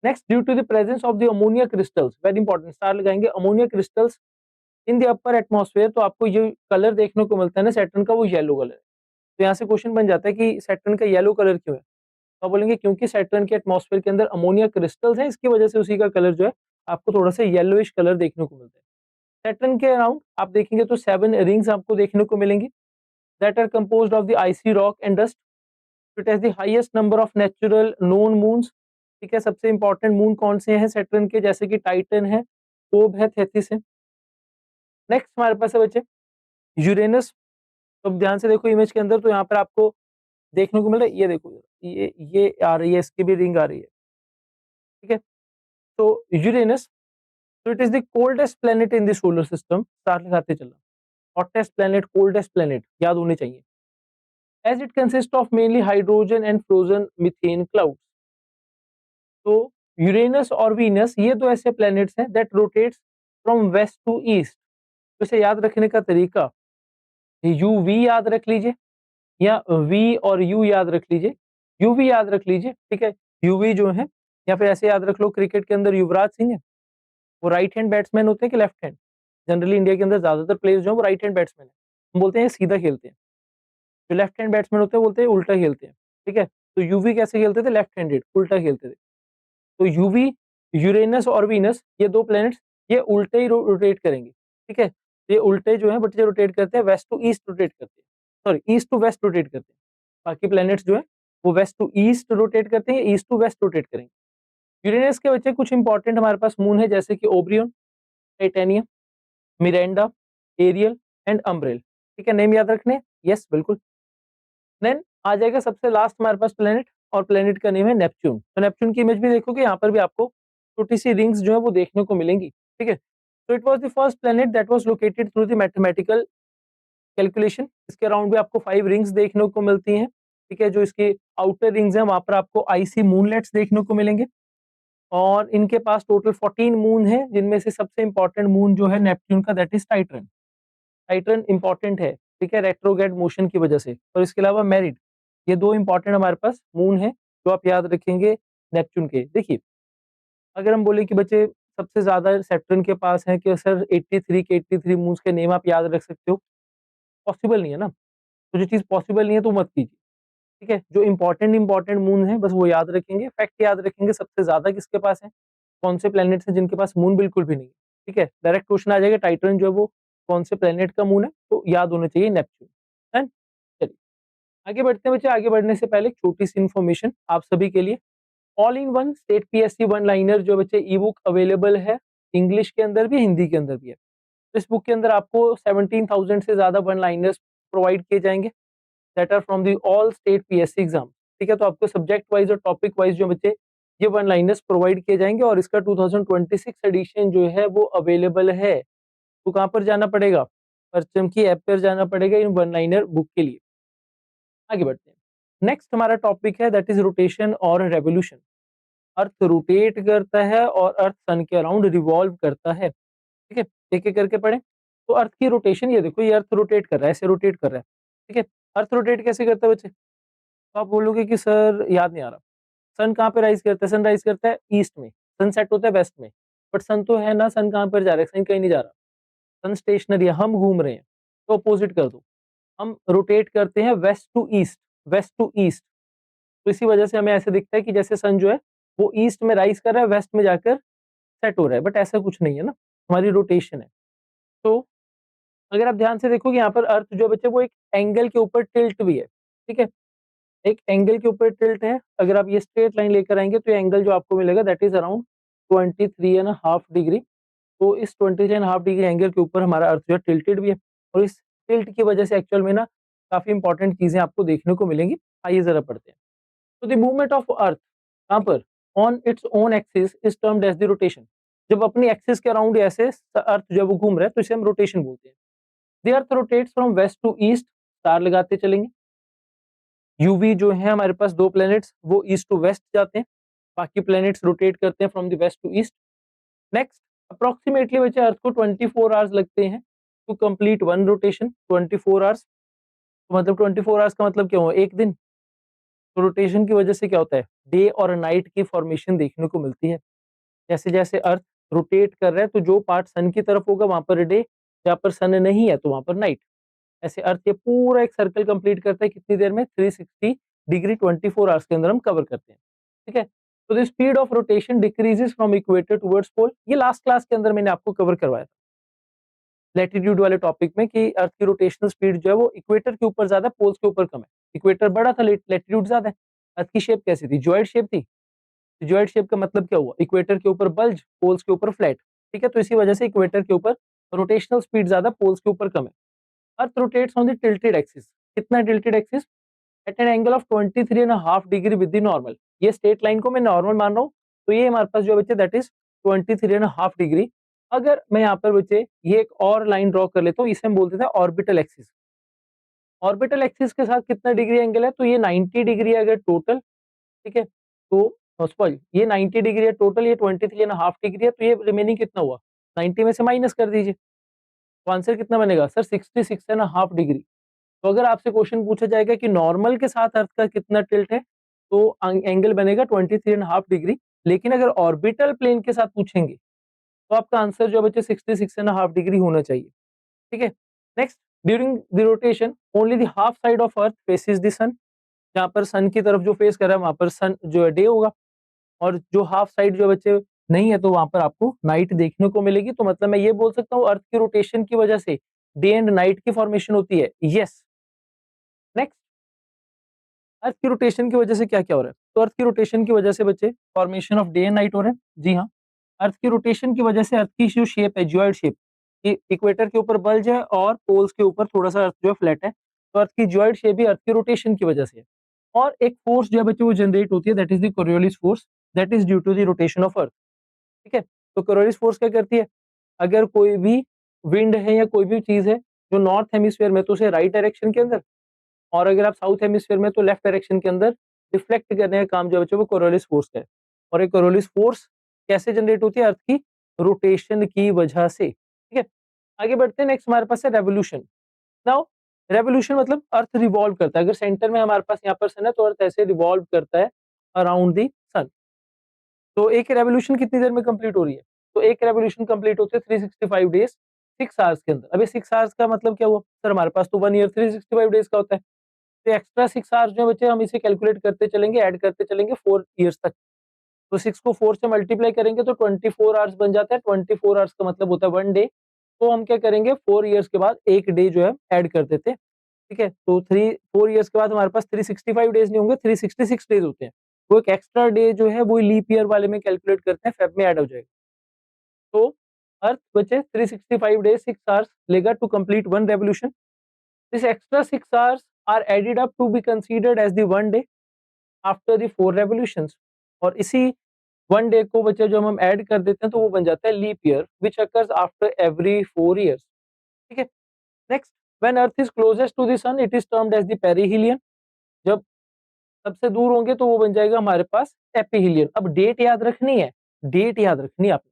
Next due to the presence of the ammonia crystals, very important, star लगाएंगे, ammonia crystals in the upper atmosphere. तो आपको ये कलर देखने को मिलता है ना सैटर्न का, वो येलो कलर है। तो यहाँ से क्वेश्चन बन जाता है कि सैटर्न का येलो कलर क्यों है, तो आप बोलेंगे क्योंकि सैटर्न के एटमॉस्फेयर के अंदर अमोनिया क्रिस्टल्स हैं, इसकी वजह से उसी का कलर जो है आपको थोड़ा सा येलोइश कलर देखने को मिलता है। सैटर्न के अराउंड आप देखेंगे तो 7 रिंग्स आपको देखने को मिलेंगी that are composed of the icy rock and dust. It has the highest number of natural known moons, ठीक है। सबसे इंपॉर्टेंट मून कौन से हैं सैटर्न के, जैसे कि टाइटन है, फोब है, थेथिस है। नेक्स्ट हमारे पास है बच्चे यूरेनस। तो अब ध्यान से देखो इमेज के अंदर, तो यहाँ पर आपको देखने को मिल रहा है, ये देखो ये आ रही है, इसकी भी रिंग आ रही है, ठीक है। तो यूरेनस, तो it is the coldest planet in the solar system, star लगाते चलना, हॉटेस्ट प्लेनेट, कोल्डेस्ट प्लेनेट याद होनी चाहिए। As it consist of mainly hydrogen and frozen methane clouds. तो यूरेनस और वीनस ये दो ऐसे प्लैनेट्स हैं that rotates from west to east. तो इसे याद रखने का तरीका, यू वी याद रख लीजिए या वी और यू याद रख लीजिए, यू वी याद रख लीजिए, ठीक है। यूवी जो है, या फिर ऐसे याद रख लो क्रिकेट के अंदर युवराज सिंह है, वो राइट हैंड बैट्समैन होते हैं कि लेफ्ट हैंड, जनरली इंडिया के अंदर ज्यादातर प्लेयर्स जो है वो राइट हैंड बैट्समैन है, हम बोलते हैं सीधा खेलते हैं। जो लेफ्ट हैंड बैट्समैन होते हैं बोलते हैं उल्टा खेलते हैं, ठीक है। तो यूवी कैसे खेलते थे, लेफ्ट हैंडेड, उल्टा खेलते थे। तो यूवी, यूरेनस और वीनस, ये दो प्लैनेट्स ये उल्टे ही रोटेट करेंगे, ठीक है। ये उल्टे जो है बच्चे रोटेट करते हैं, वेस्ट टू ईस्ट रोटेट करते हैं, sorry east to west rotate करते हैं। बाकी प्लैनेट्स जो है वो वेस्ट टू ईस्ट रोटेट करते हैं, ईस्ट टू वेस्ट रोटेट करेंगे। यूरेनस के बच्चे कुछ इंपॉर्टेंट हमारे पास मून है, जैसे कि Oberon, titanium, Miranda, Ariel and Umbriel, ठीक है। नेम याद रखने, यस बिल्कुल। देन आ जाएगा सबसे लास्ट हमारे पास प्लेनेट, और प्लेनेट का नेम है नेपच्यून। तो नेपच्यून की इमेज भी देखोगे, यहाँ पर भी आपको छोटी सी रिंग्स जो है वो देखने को मिलेंगी, ठीक है। तो it was the first planet that was located through the mathematical calculation. इसके अराउंड भी आपको 5 रिंग्स देखने को मिलती हैं, ठीक है। जो इसकी आउटर रिंग्स हैं वहां पर आपको आईसी मूनलेट्स देखने को मिलेंगे, और इनके पास टोटल 14 मून है, जिनमें से सबसे इंपॉर्टेंट मून जो है नेपच्यून का, that is Titan. Titan important है, ठीक है, रेट्रोग्रेड मोशन की वजह से। और इसके अलावा मेरिड, ये दो इंपॉर्टेंट हमारे पास मून है जो आप याद रखेंगे नेपच्यून के। देखिए, अगर हम बोले कि बच्चे सबसे ज्यादा सैटर्न के पास है कि सर 83 के 83 मून्स के नेम आप याद रख सकते हो, पॉसिबल नहीं है ना। तो जो चीज पॉसिबल नहीं है तो मत कीजिए, ठीक है। जो इंपॉर्टेंट इंपॉर्टेंट मून है बस वो याद रखेंगे, फैक्ट याद रखेंगे सबसे ज्यादा किसके पास है, कौन से प्लैनेट्स हैं जिनके पास मून बिल्कुल भी नहीं है, ठीक है। डायरेक्ट क्वेश्चन आ जाएगा टाइटन जो है वो कौन से प्लैनेट का मून है, तो याद होना चाहिए नेपच्यून। डन? चलिए आगे बढ़ते हैं बच्चे। आगे बढ़ने से पहले छोटी सी इन्फॉर्मेशन आप सभी के लिए, all in one state PSC one liner जो बच्चे ई बुक अवेलेबल है, इंग्लिश के अंदर भी हिंदी के अंदर भी है। इस बुक के अंदर आपको 17,000 से ज्यादा वन लाइनर्स प्रोवाइड किए जाएंगे, that are from the all state PSC exam, ठीक है। तो आपको सब्जेक्ट वाइज और टॉपिक वाइज जो बच्चे ये वन लाइनर्स प्रोवाइड किए जाएंगे, और इसका 2026 एडिशन जो है वो अवेलेबल है। तो कहाँ पर जाना पड़ेगा, परचम की ऐप पर जाना पड़ेगा इन वन लाइनर बुक के लिए। आगे बढ़ते हैं। नेक्स्ट हमारा टॉपिक है दैट इज रोटेशन और रेवोल्यूशन। अर्थ रोटेट करता है और अर्थ सन के अराउंड रिवॉल्व करता है, ठीक है। एक एक करके पढ़े। तो अर्थ की रोटेशन, ये देखो ये अर्थ रोटेट कर रहा है, ऐसे रोटेट कर रहा है, ठीक है। अर्थ रोटेट कैसे करता है बच्चे, तो आप बोलोगे कि सर याद नहीं आ रहा। सन कहाँ पे राइज करता है, सन राइज करता है ईस्ट में, सनसेट होता है वेस्ट में। बट सन तो है ना, सन कहाँ पर जा रहा है, सन कहीं नहीं जा रहा, सन स्टेशनरी है, हम घूम रहे हैं। तो अपोजिट कर दो, हम रोटेट करते हैं west to east, west to east. तो इसी वजह से हमें ऐसे दिखता है कि जैसे सन जो है वो ईस्ट में राइज कर रहा है, वेस्ट में जाकर सेट हो रहा है, बट ऐसा कुछ नहीं है ना, हमारी रोटेशन है। तो अगर आप ध्यान से देखोगे यहाँ पर अर्थ जो बच्चे वो एक एंगल के ऊपर टिल्ट भी है, ठीक है। एक एंगल के ऊपर टिल्ट है, अगर आप ये स्ट्रेट लाइन लेकर आएंगे तो ये एंगल जो आपको मिलेगा दैट इज अराउंड 23.5 डिग्री। तो इस 23.5 डिग्री एंगल के ऊपर हमारा अर्थ जो है टिल्टेड भी है, और इस टिल्ट की वजह से एक्चुअल में ना काफी इंपॉर्टेंट चीजें आपको देखने को मिलेंगी। आइए जरा पढ़ते हैं। तो द मूवमेंट ऑफ अर्थ कहाँ पर, on its own axis is termed as the rotation. जब अपनी एक्सिस के अराउंड ऐसे अर्थ जो है वो घूम रहा है तो इसे हम रोटेशन बोलते हैं। The earth rotates from west to east, star लगाते चलेंगे। यूवी जो है हमारे पास दो प्लैनेट्स वो ईस्ट टू वेस्ट जाते हैं, बाकी प्लैनेट्स रोटेट करते हैं from the west to east. Next, approximately बच्चे अर्थ को 24 आवर्स लगते हैं to complete one rotation. 24 hours मतलब 24 आवर्स का मतलब क्या हुआ, एक दिन। तो रोटेशन की वजह से क्या होता है, डे और नाइट की फॉर्मेशन देखने को मिलती है। जैसे जैसे अर्थ रोटेट कर रहा है तो जो पार्ट सन की तरफ होगा वहां पर डे, जहाँ पर सन नहीं है तो वहां पर नाइट। ऐसे अर्थ ये पूरा एक सर्कल कंप्लीट करता है कितनी देर में, 360 डिग्री 24 आवर्स के अंदर हम कवर करते हैं, ठीक है। तो the speed of rotation decreases from equator towards pole, ये लास्ट क्लास के अंदर मैंने आपको कवर करवाया था लैटिट्यूड वाले टॉपिक में, कि अर्थ की रोटेशनल स्पीड जो है वो इक्वेटर के ऊपर ज्यादा, पोल्स के ऊपर कम है। इक्वेटर बड़ा था, लैटिट्यूड ज्यादा है। अर्थ की शेप कैसी थी, जॉइड शेप थी। जॉइड शेप का मतलब क्या हुआ, इक्वेटर के ऊपर बल्ज, पोल्स के ऊपर फ्लैट, ठीक है। तो इसी वजह से इक्वेटर के ऊपर रोटेशनल स्पीड ज्यादा, पोल्स के ऊपर कम है। Earth rotates on the tilted axis, कितना tilted axis, at an angle of 23.5 degree with the normal. ये स्ट्रेट लाइन को मैं नॉर्मल मान रहा हूँ, तो ये हमारे पास जो बच्चे दैट इज 23.5 डिग्री। अगर मैं यहाँ पर बच्चे ये एक और लाइन ड्रॉ कर लेता हूँ, इसे हम बोलते थे ऑर्बिटल एक्सिस। ऑर्बिटल एक्सिस के साथ कितना डिग्री एंगल है, तो ये 90 डिग्री है अगर टोटल, ठीक है। तो सॉरी ये 90 डिग्री है टोटल, ये 23.5 डिग्री है, तो ये रिमेनिंग कितना हुआ, 90 में से माइनस कर दीजिए। तो आंसर कितना बनेगा सर, 66.5 डिग्री। तो अगर आपसे क्वेश्चन पूछा जाएगा कि नॉर्मल के साथ अर्थ का कितना टिल्ट है, तो एंगल बनेगा 23.5 डिग्री। लेकिन अगर ऑर्बिटल प्लेन के साथ पूछेंगे तो आपका आंसर जो बच्चे 66.5 डिग्री होना चाहिए, ठीक है। Next, during the rotation only the half side of earth faces the sun, जहाँ पर सन की तरफ जो फेस कर रहा है वहां पर सन जो है डे होगा, और जो हाफ साइड जो बच्चे नहीं है तो वहां पर आपको नाइट देखने को मिलेगी। तो मतलब मैं ये बोल सकता हूँ अर्थ की रोटेशन की वजह से डे एंड नाइट की फॉर्मेशन होती है। यस। नेक्स्ट, अर्थ की रोटेशन की वजह से क्या क्या हो रहा है? तो अर्थ की रोटेशन की वजह से बच्चे formation of day and night हो रहे हैं। जी हाँ, अर्थ की रोटेशन की वजह से अर्थ की जो शेप है जियोइड शेप, इक्वेटर के ऊपर बल्ज है और पोल्स के ऊपर थोड़ा सा अर्थ जो है फ्लैट है, तो अर्थ की जियोइड शेप भी अर्थ की रोटेशन की वजह से है। और एक फोर्स जो है बच्चे वो जनरेट होती है, that is the Coriolis force, that is due to the rotation of earth. ठीक है, तो कोरियोलिस फोर्स क्या करती है? अगर कोई भी विंड है या कोई भी चीज है जो नॉर्थ हेमिस्फीयर में, तो उसे राइट डायरेक्शन के अंदर, और अगर आप साउथ हेमिस्फीयर में तो लेफ्ट डायरेक्शन के अंदर रिफ्लेक्ट करने का काम जो बच्चों वो कोरियोलिस फोर्स का है। और ये कोरियोलिस फोर्स कैसे जनरेट होती है? अर्थ की रोटेशन की वजह से। ठीक है, आगे बढ़ते हैं। नेक्स्ट हमारे पास है रेवोल्यूशन। नाउ रेवोल्यूशन मतलब अर्थ रिवॉल्व करता है। अगर सेंटर में हमारे पास यहाँ पर सन है तो अर्थ ऐसे रिवॉल्व करता है अराउंड दी सन। तो एक रेवोल्यूशन कितनी देर में कंप्लीट हो रही है? तो एक रेवोल्यूशन कंप्लीट होती है 365 डेज 6 आवर्स के अंदर। अभी 6 आवर्स का मतलब क्या हुआ? सर हमारे पास तो 1 ईयर 365 डेज का होता है। तो एक्स्ट्रा 6 आवर्स जो बचे हम इसे कैलकुलेट करते चलेंगे, ऐड करते चलेंगे 4 इयर्स तक। तो 6 को 4 से मल्टीप्लाई करेंगे तो 24 आवर्स बन जाता है। 24 आवर्स का मतलब होता है 1 डे। तो हम क्या करेंगे, 4 इयर्स के बाद 1 डे जो है ऐड कर देते हैं। ठीक है, तो 4 इयर्स के बाद हमारे पास 365 डेज नहीं होंगे, 366 डेज होते हैं। वो एक एक्स्ट्रा डे जो है वो लीप ईयर वाले में कैलकुलेट करते हैं, फेब में ऐड हो जाएगा। तो अर्थ बचे 365 डेज 6 आवर्स लेगा to complete 1 revolution. This extra 6 hours are added up to be considered as the 1 day after the 4 revolutions. और इसी 1 डे को बच्चे जो हम ऐड कर देते हैं तो वो बन जाता है leap year which occurs after every 4 years. ठीक है, next, when earth is closest to the sun it is termed as the perihelion. जब सबसे दूर होंगे तो वो बन जाएगा हमारे पास एपिहिलियन। अब डेट याद रखनी है, डेट याद रखनी है आपने।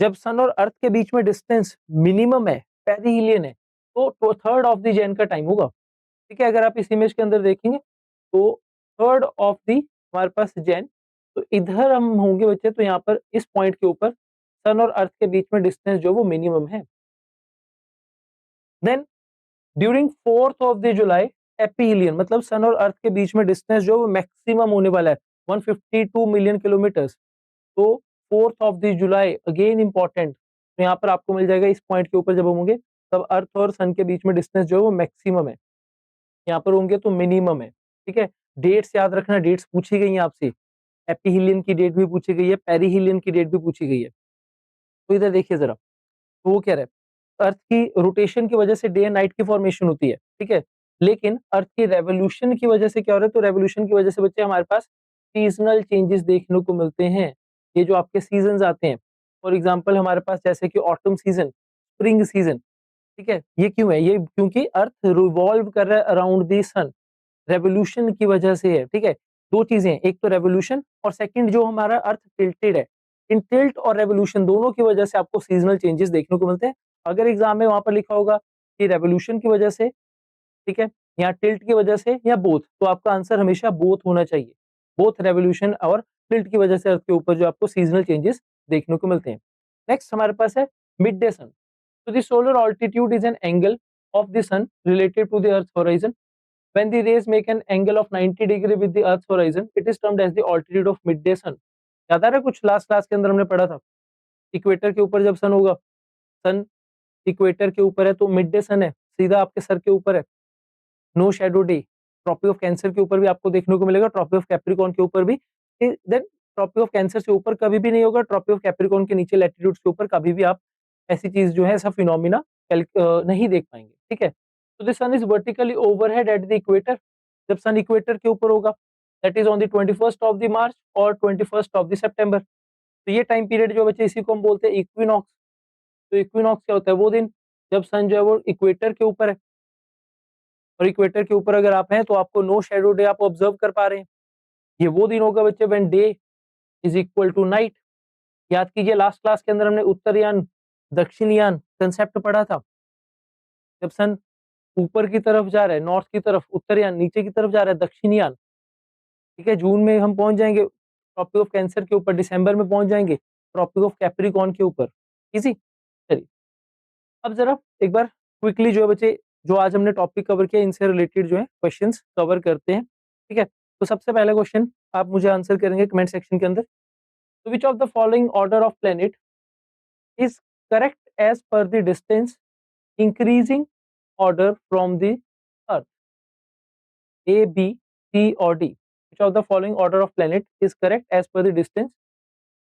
जब सन और अर्थ के बीच में डिस्टेंस मिनिमम है, पेरिहिलियन है, तो थर्ड ऑफ द जैन का टाइम होगा। ठीक है, अगर आप इस इमेज के अंदर देखेंगे तो थर्ड ऑफ दी हमारे पास जैन, तो इधर हम होंगे बच्चे, तो यहाँ पर इस पॉइंट के ऊपर सन और अर्थ के बीच में डिस्टेंस जो वो मिनिमम है। Then during 4th of the July aphelion, मतलब सन और अर्थ के बीच में डिस्टेंस जो वो मैक्सिमम होने वाला है 152 मिलियन किलोमीटर्स। तो 4th of the July again important, तो यहाँ पर आपको मिल जाएगा इस पॉइंट के ऊपर जब हम होंगे तब अर्थ और सन के बीच में डिस्टेंस जो है वो मैक्सिमम है, यहाँ पर होंगे तो मिनिमम है। ठीक है, डेट्स याद रखना, डेट्स पूछी गई हैं आपसे, एपिहिलियन की डेट भी पूछी गई है, पेरिहिलियन की डेट भी पूछी गई है। तो इधर देखिए जरा, तो वो कह रहा है अर्थ की रोटेशन की वजह से डे एंड नाइट की फॉर्मेशन होती है। ठीक है, लेकिन अर्थ की रेवोल्यूशन की वजह से क्या हो रहा है? तो रेवोल्यूशन की वजह से बच्चे हमारे पास सीजनल चेंजेस देखने को मिलते हैं। ये जो आपके सीजन आते हैं, फॉर एग्जाम्पल हमारे पास जैसे कि ऑटम सीजन, स्प्रिंग सीजन। ठीक है, ये क्यों है? ये क्योंकि अर्थ रिवॉल्व कर रहा है अराउंड दी सन, रेवोल्यूशन की वजह से है। ठीक है, दो चीजें, एक तो रेवोल्यूशन और सेकंड जो हमारा अर्थ टिल्टेड है। इन टिल्ट और रेवोल्यूशन दोनों की वजह से आपको सीजनल चेंजेस देखने को मिलते हैं। अगर एग्जाम में वहां पर लिखा होगा कि रेवोल्यूशन की वजह से, ठीक है, या टिल्ट की वजह से या बोथ, तो आपका आंसर हमेशा बोथ होना चाहिए। बोथ रेवोल्यूशन और टिल्ट की वजह से अर्थ के ऊपर जो आपको सीजनल चेंजेस देखने को मिलते हैं। नेक्स्ट हमारे पास है मिड डे सन। तो the solar altitude is an angle of the sun related to the earth horizon. When the rays make an angle of 90 degree with the Earth's horizon, it is termed as the altitude of midday sun. याद आ रहा है कुछ लास्ट क्लास के अंदर हमने पढ़ा था, इक्वेटर के ऊपर जब सन होगा, सन इक्वेटर के ऊपर है तो मिड डे सन है, सीधा आपके सर के ऊपर है, no shadow day. Tropic of cancer के ऊपर भी आपको देखने को मिलेगा, ट्रॉपिक ऑफ कैप्रिकॉर्न के ऊपर भी। देन ट्रॉपिक ऑफ कैंसर से ऊपर कभी भी नहीं होगा, ट्रॉपिक ऑफ कैप्रिकॉर्न के नीचे लैटिट्यूड्स के ऊपर कभी भी आप ऐसी चीज जो है, ऐसा फिनोमिना नहीं देख पाएंगे। ठीक है, तो the sun is vertically overhead at the equator. जब सन इक्वेटर के ऊपर होगा, that is on the 21st of the March और 21st ऑफ द सितंबर। तो ये टाइम पीरियड जो बच्चे इसी को हम बोलते हैं इक्विनॉक्स। तो इक्विनॉक्स क्या होता है? वो दिन जब सन जो है वो इक्वेटर के ऊपर है, और इक्वेटर के ऊपर अगर आप हैं तो आपको नो शैडो डे आप ऑब्जर्व कर पा रहे हैं। ये वो दिन होगा बच्चे when day is equal to night. याद कीजिए लास्ट क्लास के अंदर हमने उत्तरयान दक्षिणयान कंसेप्ट पढ़ा था। जब सन ऊपर की तरफ जा रहा है, नॉर्थ की तरफ, उत्तरयान नीचे की तरफ जा रहा है, दक्षिणयान। ठीक है, जून में हम पहुंच जाएंगे ट्रॉपिक ऑफ कैंसर के ऊपर, दिसंबर में पहुंच जाएंगे ट्रॉपिक ऑफ कैप्रिकॉर्न के ऊपर। इजी। चलिए अब जरा एक बार क्विकली जो है बच्चे, जो आज हमने टॉपिक कवर किया इनसे रिलेटेड जो है क्वेश्चंस कवर करते हैं, ठीक है। तो सबसे पहला क्वेश्चन आप मुझे आंसर करेंगे कमेंट सेक्शन के अंदर। तो which of the following order of planet is correct as per the distance increasing order from the earth? A, B, C और D. Which of the following order of planet is correct as per the distance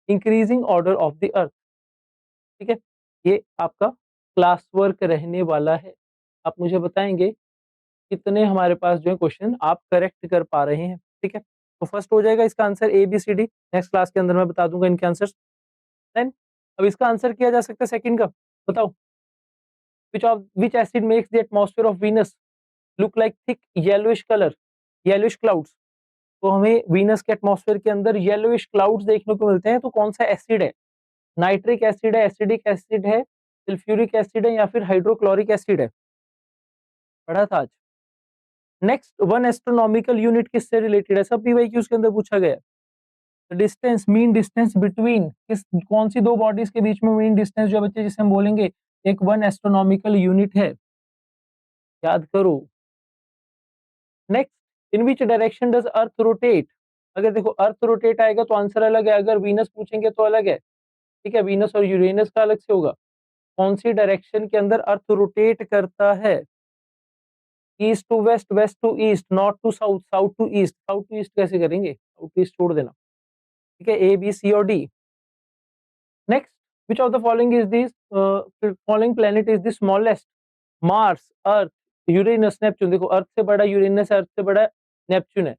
increasing order of the earth? ठीक है, ये आपका क्लास वर्क रहने वाला है। आप मुझे बताएंगे कितने हमारे पास जो है क्वेश्चन आप करेक्ट कर पा रहे हैं, ठीक है। तो फर्स्ट हो जाएगा इसका answer A B C D. Next class के अंदर मैं बता दूंगा इनके आंसर्स। देन अब इसका आंसर किया जा सकता है सेकंड का। बताओ, which acid makes the atmosphere of Venus look like thick yellowish color, yellowish clouds? तो हमें वीनस के एटमॉस्फेयर के अंदर येलोइश क्लाउड्स देखने को मिलते हैं, तो कौन सा एसिड है? नाइट्रिक एसिड है, एसिडिक एसिड है, सल्फ्यूरिक एसिड है, या फिर हाइड्रोक्लोरिक एसिड है? पढ़ा था आज। नेक्स्ट, वन एस्ट्रोनॉमिकल यूनिट किससे रिलेटेड है? सब पीवाईक्यूज के अंदर पूछा गया है। डिस्टेंस, मीन डिस्टेंस बिटवीन किस, कौन सी दो बॉडीज के बीच में मीन डिस्टेंस जो बच्चे जिसे हम बोलेंगे एक वन एस्ट्रोनॉमिकल यूनिट है? याद करो। Next, in which direction does earth rotate? अगर देखो अर्थ रोटेट आएगा तो आंसर अलग है, अगर वीनस पूछेंगे तो अलग है, ठीक है। वीनस और यूरेनस का अलग से होगा। कौन सी डायरेक्शन के अंदर अर्थ रोटेट करता है? East to west, west to east, north to south, south to east. South to east कैसे करेंगे? साउथ टू ईस्ट छोड़ देना, ठीक है। ए बी सी और D. Next, which of the following is this following planet is the smallest? Mars, earth, Uranus, Neptune. देखो अर्थ से बड़ा यूरेनस है, अर्थ से बड़ा नेपच्यून है।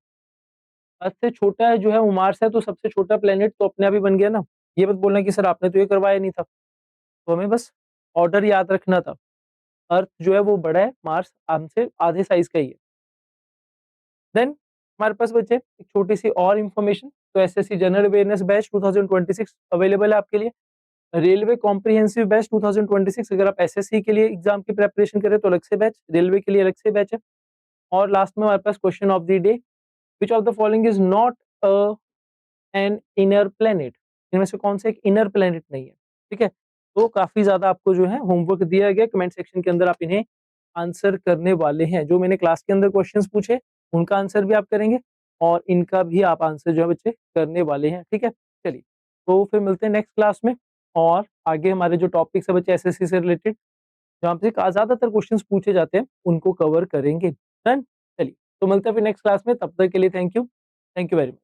अर्थ से छोटा है जो है वो मार्स है, तो सबसे छोटा प्लेनेट तो अपने आप ही बन गया ना। ये मत बोलना कि सर आपने तो ये करवाया नहीं था। तो हमें बस ऑर्डर याद रखना था। अर्थ जो है वो बड़ा है, मार्स हमसे आधे साइज का ही है। देन हमारे पास बचे एक छोटी सी और इंफॉर्मेशन। तो SSC general awareness batch 2026 available है आपके लिए। रेलवे कॉम्प्रिहेंसिव बैच 2026, अगर आप एसएससी के लिए एग्जाम की प्रिपरेशन करें तो अलग से बैच, रेलवे के लिए अलग से बैच है। और लास्ट में हमारे पास question of the day, which of the following is not an inner planet? इनमें से कौन सा एक इनर प्लेनेट नहीं है, ठीक है। तो काफी ज्यादा आपको जो है होमवर्क दिया गया, कमेंट सेक्शन के अंदर आप इन्हें आंसर करने वाले हैं। जो मैंने क्लास के अंदर क्वेश्चंस पूछे उनका आंसर भी आप करेंगे और इनका भी आप आंसर जो है बच्चे करने वाले हैं, ठीक है। चलिए, तो फिर मिलते हैं नेक्स्ट क्लास में, और आगे हमारे जो टॉपिक्स है बच्चे एसएससी से रिलेटेड जहाँ पे ज्यादातर क्वेश्चंस पूछे जाते हैं उनको कवर करेंगे। डन। चलिए, तो मिलते हैं फिर नेक्स्ट क्लास में, तब तक के लिए थैंक यू वेरी मच।